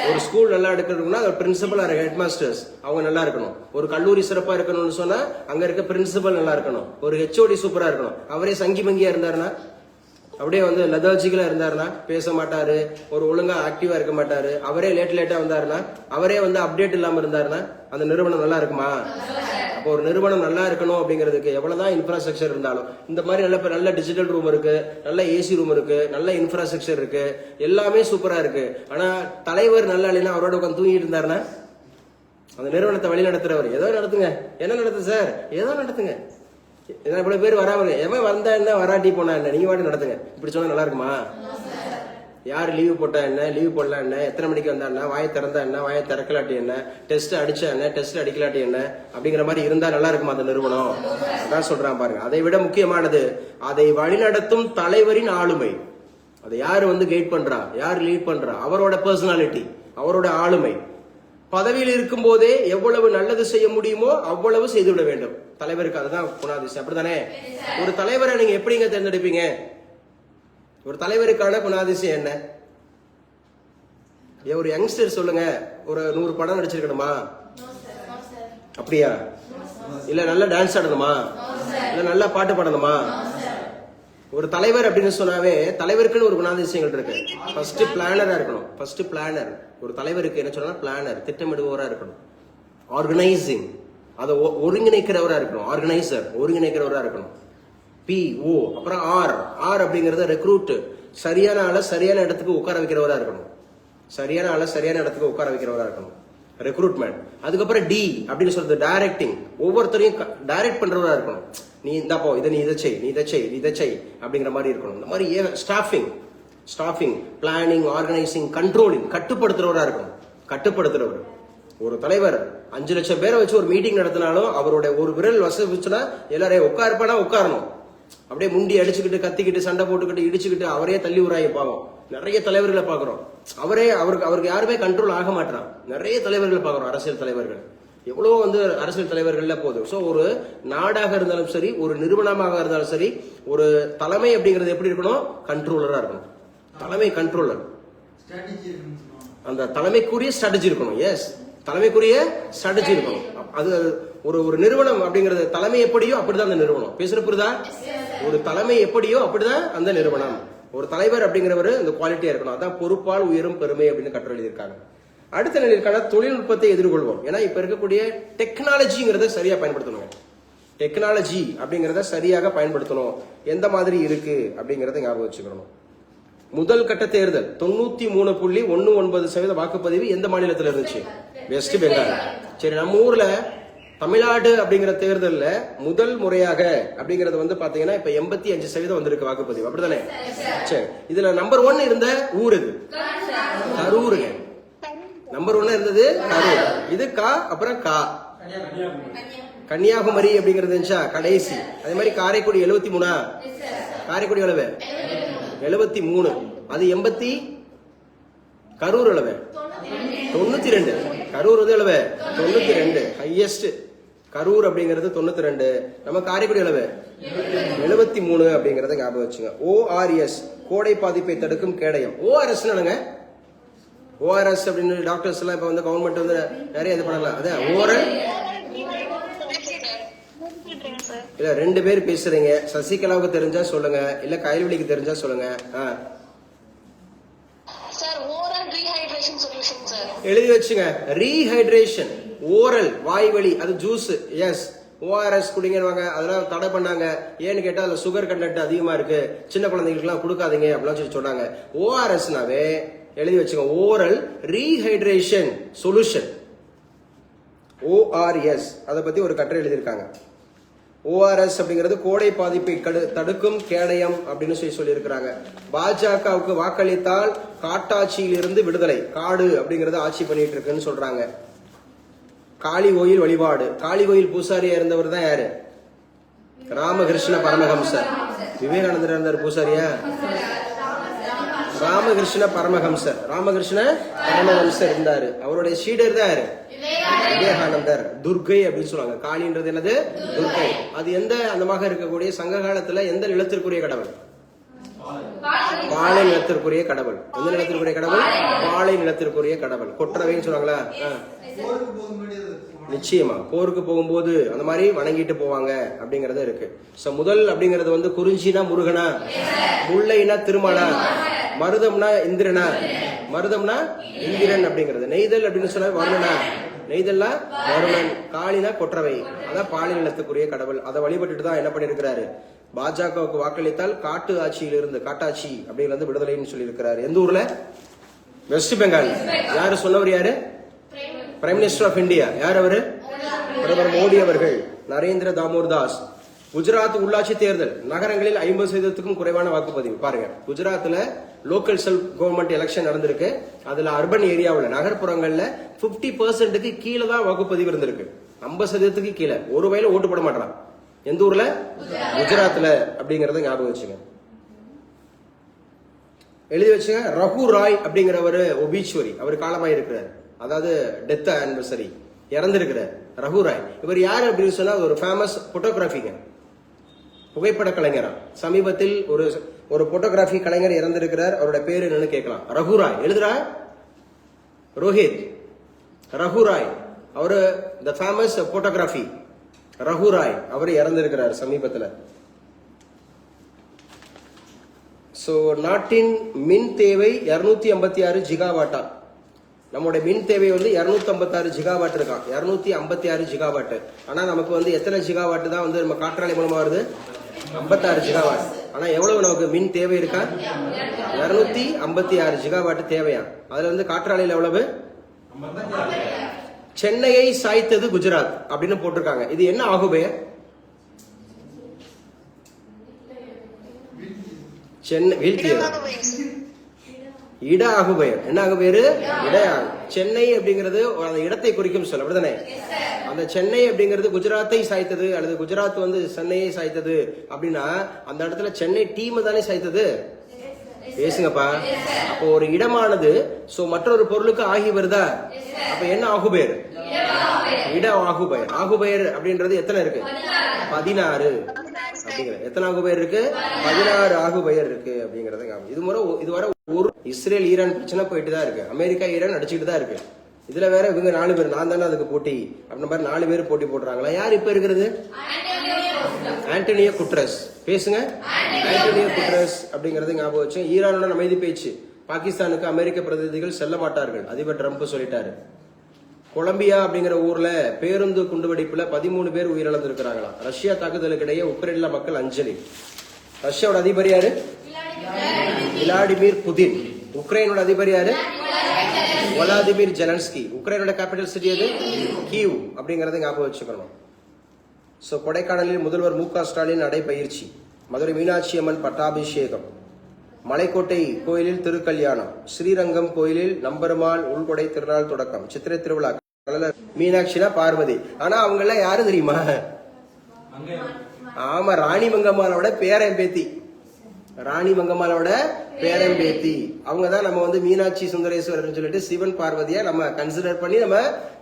ஒரு ஸ்கூல் நல்லா எடுக்கணும்னா அது பிரின்சிபல் ஆர் ஹெட் மாஸ்டர்ஸ் அவங்க நல்லா இருக்கணும். ஒரு கல்லூரி சிறப்பா இருக்கணும்னு சொன்னா அங்க இருக்க பிரின்சிபல் நல்லா இருக்கணும். ஒரு ஹெச்ஓடி சூப்பரா இருக்கணும். அவரே சங்கி மங்கியா இருந்தாருன்னா, அப்படியே லெதர்ஜிக்கலா இருந்தாருன்னா, பேச மாட்டாரு, ஒரு ஒழுங்கா ஆக்டிவா இருக்க மாட்டாரு, அவரே லேட்டா வந்தாருன்னா, அவரே அப்டேட் இல்லாம இருந்தாருன்னா அந்த நிறுவனம் நல்லா இருக்குமா? அப்போ ஒரு நிறுவனம் நல்லா இருக்கணும் அப்படிங்கிறதுக்கு எவ்வளவுதான் இன்ஃப்ராஸ்ட்ரக்சர் இருந்தாலும், இந்த மாதிரி நல்ல டிஜிட்டல் ரூம் இருக்கு, நல்ல ஏசி ரூம் இருக்கு, நல்ல இன்ஃப்ராஸ்ட்ரக்சர் இருக்கு, எல்லாமே சூப்பரா இருக்கு. ஆனா தலைவர் நல்லா இல்லைன்னா அவரோட உட்காந்து தூங்கிட்டு இருந்தாருன்னா, அந்த நிறுவனத்தை வழி நடத்துறவர் ஏதோ நடத்துங்க, என்ன நடத்து சார், ஏதோ நடத்துங்க, இவ்வளவு பேர் வராம எவன் வந்தா என்ன, வராட்டி போனா என்ன, நீங்க வாட்டி நடத்துங்க. இப்படி சொன்னா நல்லா இருக்குமா? யாரு லீவு போட்டா என்ன, லீவு போடலாம் என்ன, எத்தனை மணிக்கு வந்தா என்ன, வாயை திறந்தா என்ன, வாயை திறக்கலாட்டி என்ன, டெஸ்ட் அடிச்சா என்ன, டெஸ்ட் அடிக்கலாட்டி என்ன, அப்படிங்கிற மாதிரி இருந்தா நல்லா இருக்குமா அந்த நிறுவனம்? அதான் சொல்றான் பாருங்க. அதை விட முக்கியமானது அதை வழிநடத்தும் தலைவரின் ஆளுமை. அதை யாரு கைட் பண்றா, யார் லீட் பண்றா, அவரோட பர்சனாலிட்டி, அவரோட ஆளுமை. பதவியில் இருக்கும் போதே எவ்வளவு நல்லது செய்ய முடியுமோ அவ்வளவு செய்துவிட வேண்டும் தலைவருக்கு. அதுதான் குணாதிசயம். அப்படித்தானே? ஒரு தலைவரை நீங்க எப்படிங்க தேர்ந்தெடுப்பீங்க? ஒரு தலைவருக்கான குணாதிசயம் என்ன? ஒரு யங்ஸ்டர் சொல்லுங்க, ஒரு 100 படம் நடிச்சிருக்கணுமா? அப்படியா? இல்ல நல்லா டான்ஸ் ஆடணுமா? இல்ல நல்லா பாட்டு பாடணுமா? ஒரு தலைவர் அப்படின்னு சொன்னாவே தலைவருக்குன்னு ஒரு குணாதிசயங்கள் இருக்கு. ஃபர்ஸ்ட் பிளானரா இருக்கணும். First planar. ஒரு தலைவருக்கு என்ன சொன்னா பிளானர், திட்டமிடுபவரா இருக்கணும். ஆர்கனைசிங், அதை ஒருங்கிணைக்கிறவரா இருக்கணும். ஆர்கனைசர், ஒருங்கிணைக்கிறவரா இருக்கணும். PO. அப்புறம் R அப்படிங்கறது ரெக்ரூட், சரியான ஆளை சரியான இடத்துக்கு உட்கார வைக்கிறவரா இருக்கணும். சரியான ஆளை சரியான இடத்துக்கு உட்கார வைக்கிறவரா இருக்கணும், ரெக்ரூட்மெண்ட். அதுக்கப்புறம் D அப்படின்னு சொல்றது டைரக்டிங், ஒவ்வொருத்தரையும் டைரக்ட் பண்றவரா இருக்கணும். நீ இந்தாப்போ இதை நீ இதை செய், நீ இதை செய், நீ இதை செய் அப்படிங்கிற மாதிரி இருக்கணும். இந்த மாதிரி ஸ்டாஃபிங், பிளானிங், ஆர்கனைசிங், கண்ட்ரோலிங், கட்டுப்படுத்துறவரா இருக்கணும். கட்டுப்படுத்துறவர். ஒரு தலைவர் 5 லட்சம் பேரை வச்சு ஒரு மீட்டிங் நடத்தினாலும் அவரோட ஒரு விரல் வசதிச்சுன்னா எல்லாரையும் உட்காருப்பானா உட்காரணும். அப்படியே முண்டி அடிச்சுக்கிட்டு கத்திக்கிட்டு சண்டை போட்டுக்கிட்டு இடிச்சுக்கிட்டு அவரே தள்ளி உராய பாவம். நிறைய தலைவர்களை பாக்குறோம். அவருக்கு யாருமே கண்ட்ரோல் ஆக மாட்டான். நிறைய தலைவர்களை பாக்குறோம். அரசியல் தலைவர்கள் எவ்வளவோ அரசியல் தலைவர்கள்ல போதும். சோ ஒரு நாடாக இருந்தாலும் சரி, ஒரு நிறுவனமாக இருந்தாலும் சரி, ஒரு தலைமை அப்படிங்கிறது எப்படி இருக்கணும்? கண்ட்ரோலரா இருக்கணும். தலைமை கண்ட்ரோலர். அந்த தலைமைக்குரிய ஸ்ட்ராட்டஜி இருக்கணும். எஸ், தலைமைக்குரிய ஸ்ட்ராட்டஜி இருக்கணும். அது ஒரு நிறுவனம் அப்படிங்கிறது தலைமை எப்படியோ அப்படிதான் அந்த நிறுவனம். பேசுற புரியுதா? ஒரு தலைமை எப்படியோ அப்படிதான் அந்த நிறுவனம். ஒரு தலைவர் அப்படிங்கிறவர் அந்த குவாலிட்டியா இருக்கணும். அதான் பொறுப்பால் உயரும் பெருமை அப்படின்னு கட்டுரை எழுதியிருக்காங்க. அடுத்த நிலைக்கான தொழில்நுட்பத்தை எதிர்கொள்வோம். ஏன்னா இப்ப இருக்கக்கூடிய டெக்னாலஜிங்கிறத சரியா பயன்படுத்தணும். டெக்னாலஜி அப்படிங்கறத சரியாக பயன்படுத்தணும். எந்த மாதிரி இருக்கு அப்படிங்கறத ஞாபகம் வச்சுக்கணும். முதல் கட்ட தேர்தல் 93.19% வாக்குப்பதிவு எந்த மாநிலத்தில் இருந்துச்சு? வெஸ்ட் பெங்கால். சரி, நம்ம ஊர்ல தமிழ்நாடு அப்படிங்கிற தேர்தல்ல முதல் முறையாக அப்படிங்கறது வந்து பாத்தீங்கன்னா இப்ப 85% வந்திருக்கு வாக்குப்பதிவு, அப்படித்தானே? சரி, இதுல நம்பர் 1 இருந்த ஊர் இது கரூருங்க. நம்பர் 1 இருந்தது கரூர். இது கா, அப்புறம் கா கன்னியாகுமரி அப்படிங்கிறது இருந்துச்சா கடைசி. அதே மாதிரி காரைக்குடி 73. காரைக்குடி அளவு 73. அது 80. கரூர் அளவு 92. கரூர் வந்து அளவு 92 ஹையஸ்ட். கரூர் அப்படிங்கிறது 92. நம்ம காரைக்குடி அளவு 73 அப்படிங்கறத ஞாபகம் வச்சுங்க. ORS கோடை பாதிப்பை தடுக்கும் கேடயம். ORS என்னங்க? ORS அப்படின்னு டாக்டர்ஸ் எல்லாம் இப்ப வந்து கவர்மெண்ட் வந்து நிறைய இது பண்ணலாம். அதான் ஓரல். இல்ல 2 பேர் பேசுறீங்க. சசிகலாவுக்கு தெரிஞ்சா சொல்லுங்க, இல்ல கைல்வெளிக்கு தெரிஞ்சா சொல்லுங்க. எழுதி வச்சுங்க. ரீஹைட்ரேஷன் ஓரல் வாய்வழி, அது ஜூஸ். எஸ், ORS குடிங்கன்னு அதெல்லாம் தடை பண்ணாங்க. ஏன்னு கேட்டா அதுல சுகர் கண்டென்ட் அதிகமா இருக்கு, சின்ன குழந்தைங்களுக்கு எல்லாம் கொடுக்காதீங்க அப்படின்னு சொல்லி சொன்னாங்க. ORSனாவே எழுதி வச்சுங்க, ஓரல் ரீஹைட்ரேஷன் சொல்யூஷன். ORS அதை பத்தி ஒரு கட்டுரை எழுதியிருக்காங்க. ORS அப்படிங்கிறது கோடை பாதிப்பை தடுக்கும் கேடயம் அப்படின்னு சொல்லி இருக்கிறாங்க. பாஜகவுக்கு வாக்களித்தால் காட்டாட்சியில் இருந்து விடுதலை. காடு அப்படிங்கறது ஆட்சி பண்ணிட்டு இருக்குன்னு சொல்றாங்க. காளி கோயில் வழிபாடு. காளி கோயில் பூசாரியா இருந்தவர் தான் யாரு? ராமகிருஷ்ண பரமஹம்சர். விவேகானந்தர் இருந்தார் பூசாரியா? ராமகிருஷ்ண பரமஹம்சர். ராமகிருஷ்ண பரமஹம்சர் இருந்தாரு. அவருடைய சீடர் தான் யாரு? விவேகானந்தர். துர்கை அப்படின்னு சொல்லுவாங்க. காளின்றது என்னது? துர்கை. அது எந்த அந்தமாக இருக்கக்கூடிய சங்க காலத்துல எந்த நிலத்திற்குரிய கடவுள்? பாலை நிலத்திற்குரிய கடவுள். எந்த நிலத்திற்குரிய கடவுள்? பாலை நிலத்திற்குரிய கடவுள். கொற்றவைன்னு சொல்லுவாங்களா? நிச்சயமா போருக்கு போகும்போது அந்த மாதிரி வணங்கிட்டு போவாங்க அப்படிங்கறது இருக்கு. சோ முதல் அப்படிங்கறது வந்து குறிஞ்சினா முருகனா, முல்லைனா திருமலா, மருதம்னா இந்திரனா, மருதம்னா இந்திரன் அப்படிங்கிறது. நெய்தல் அப்படின்னு சொன்னா வருணனா, நெய்தல்னா வருணன், காளினா கொற்றவை. அதான் பாலை நிலத்துக்குரிய கடவுள். அதை வழிபட்டுட்டு தான் என்ன பண்ணிருக்கிறாரு? பாஜகவுக்கு வாக்களித்தால் காட்டு ஆட்சியில் இருந்து காட்டாட்சி அப்படிங்கிறது விடுதலைன்னு சொல்லி இருக்கிறாரு. எந்த ஊர்ல? வெஸ்ட் பெங்கால். யாரு சொன்னவர்? யாரு? Prime minister of India. யார் அவரு? பிரதமர் மோடி அவர்கள். நரேந்திர தாமோர் தாஸ். குஜராத் உள்ளாட்சி தேர்தல் நகரங்களில் 50%க்கும் குறைவான வாக்குப்பதிவு. பாருங்க, குஜராத்ல லோக்கல் செல்ஃப் கவர்மெண்ட் எலெக்ஷன் நடந்திருக்கு. அதுல அர்பன் ஏரியாவில் நகர்ப்புறங்கள்ல 50%க்கு கீழே தான் வாக்குப்பதிவு இருந்திருக்கு. 50%க்கு கீழே ஒரு வயல ஓட்டு போட மாட்டான். எந்த ஊர்ல? குஜராத்ல அப்படிங்கறத ஞாபகம் வச்சுங்க. எழுதி வச்சுங்க. ரகு ராய் அப்படிங்கிறவர் ஒபீச்சுவரி. அவர் காலமாய் இருக்கிறார். அதாவது டெத் ஆனிவர்சரி, இறந்திருக்கிறார் ரகு ராய். இவர் யாரு அப்படின்னு சொன்னா ஒரு ஃபேமஸ் போட்டோகிராஃபிங்க, புகைப்பட கலைஞரா. சமீபத்தில் ஒரு போட்டோகிராஃபி கலைஞர் இறந்திருக்கிறார். அவரோட பேரு என்னன்னு கேட்கலாம். ரகு ராய். எழுதுறா ரோஹித். ரகு ராய் அவரு the famous photography Raghu Rai. அவர் இறந்திருக்கிறார் சமீபத்தில். சோ நாட்டின் மின் தேவை 256 ஜிகாவாட்டா. நம்முடைய மின் தேவை வந்து 256 ஜிகாவாட் இருக்கான். 256 ஜிகாவாட். ஆனா நமக்கு வந்து எத்தனை ஜிகாவாட் தான் வந்து நம்ம காற்றாலை மூலமா வருது? 56 ஜிகாவாட். ஆனா எவ்வளவு நமக்கு மின் தேவை இருக்கா? 256 ஜிகாவாட் தேவையா. அதுல வந்து காற்றாலையில் எவ்வளவு? சென்னையை சாய்த்தது குஜராத் அப்படின்னு போட்டிருக்காங்க. இது என்ன ஆகுபெயர்? சென்னை வீழ்த்தியது. இட ஆகுபெயர். என்ன ஆகுபெயர்? இட. சென்னை அப்படிங்கிறது அந்த இடத்தை குறிக்கும் சொல், அப்படிதானே? அந்த சென்னை அப்படிங்கிறது குஜராத்தை சாய்த்தது, அல்லது குஜராத் வந்து சென்னையை சாய்த்தது அப்படின்னா அந்த இடத்துல சென்னை டீம் தானே சாய்த்தது. பேசுங்கப்பா. அப்போ ஒரு இடமானது சோ மற்றொரு பொருளுக்கு ஆகி வருதா? அப்ப என்ன ஆகுபெயர்? இட ஆகுபெயர். ஆகுபெயர் அப்படின்றது எத்தனை இருக்கு? 16 அப்படிங்கிற. எத்தனை ஆகுபெயர் இருக்கு? 16 ஆகுபெயர் இருக்கு அப்படிங்கறது. இதுவரை ஒரு இஸ்ரேல் ஈரான் பிரச்சனை போயிட்டு தான் இருக்கு. அமெரிக்கா ஈரான் அடிச்சுட்டு தான் இருக்கு. இதுல வேற இவங்க 4 பேர், நான் தானே அதுக்கு போட்டி அப்படின்ற மாதிரி 4 பேர் போட்டி போடுறாங்களா? யார் இப்ப இருக்கிறது? Antonio Guterres. பேசுங்க. ஆண்டனியோ குட்ரஸ் அப்படிங்கறது ஞாபகம் வச்சு. ஈரானோட அமைதி பேச்சு. பாகிஸ்தானுக்கு அமெரிக்க பிரதிநிதிகள் செல்ல மாட்டார்கள், அதிபர் ட்ரம்ப் சொல்லிட்டாரு. கொலம்பியா அப்படிங்கிற ஊர்ல பேருந்து குண்டுவெடிப்புல 13 பேர் உயிரிழந்திருக்கிறாங்களா. ரஷ்யா தாக்குதலுக்கு இடையே உக்ரைன்ல மக்கள் அஞ்சலி. ரஷ்யாவோட அதிபர் யாரு? Vladimir Putin. உக்ரைனோட அதிபர் யாரு? வலாதிமிர் ஜெலன்ஸ்கி. உக்ரைனோட கேபிட்டல் சிட்டி எது? கீவ் அப்படிங்கறத ஞாபகம் வச்சுக்கணும். சோ கொடைக்கானலில் முதல்வர் மு க ஸ்டாலின் நடைபயிற்சி. மதுரை மீனாட்சி அம்மன் பட்டாபிஷேகம். மலைக்கோட்டை கோயிலில் திருக்கல்யாணம். ஸ்ரீரங்கம் கோயிலில் நம்பெருமாள் உள்கொடை திருநாள் தொடக்கம். சித்திரை திருவிழா. மீனாட்சினா பார்வதி. ஆனா அவங்க எல்லாம் யாரு தெரியுமா? ஆமா, ராணி மங்கம்மாளோட பேரம்பேத்தி. ராணி மங்கம்மாளோட பேரம்பேத்தி. அவங்கதான் நம்ம வந்து மீனாட்சி சுந்தரேஸ்வரர் சொல்லிட்டு சிவன் பார்வதியா நம்ம கன்சிடர் பண்ணி நம்ம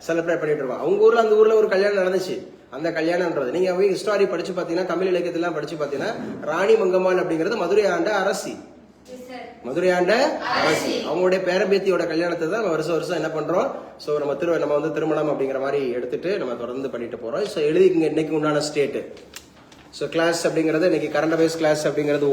செலிப்ரேட் பண்ணிட்டு இருக்கோம். அவங்க ஊர்ல அந்த ஊர்ல ஒரு கல்யாணம் நடந்துச்சு. அந்த கல்யாணம்ன்றது நீங்க போய் ஹிஸ்டாரி படிச்சு பாத்தீங்கன்னா, தமிழ் இலக்கியத்தெல்லாம் படிச்சு பாத்தீங்கன்னா, ராணி மங்கம்மாள் அப்படிங்கிறது மதுரை ஆண்ட அரசி. மதுரை ஆண்ட அரசி அவங்களுடைய பேரம்பேத்தியோட கல்யாணத்தை தான் நம்ம வருஷம் வருஷம் என்ன பண்றோம். சோ நம்ம வந்து திருமணம் அப்படிங்கிற மாதிரி எடுத்துட்டு நம்ம தொடர்ந்து பண்ணிட்டு போறோம். சோ எழுதிங்க இன்னைக்கு உண்டான ஸ்டேட். சோ கிளாஸ் அப்படிங்கறது இன்னைக்கு கரண்ட் அஃபேர்ஸ் கிளாஸ் அப்படிங்கிறது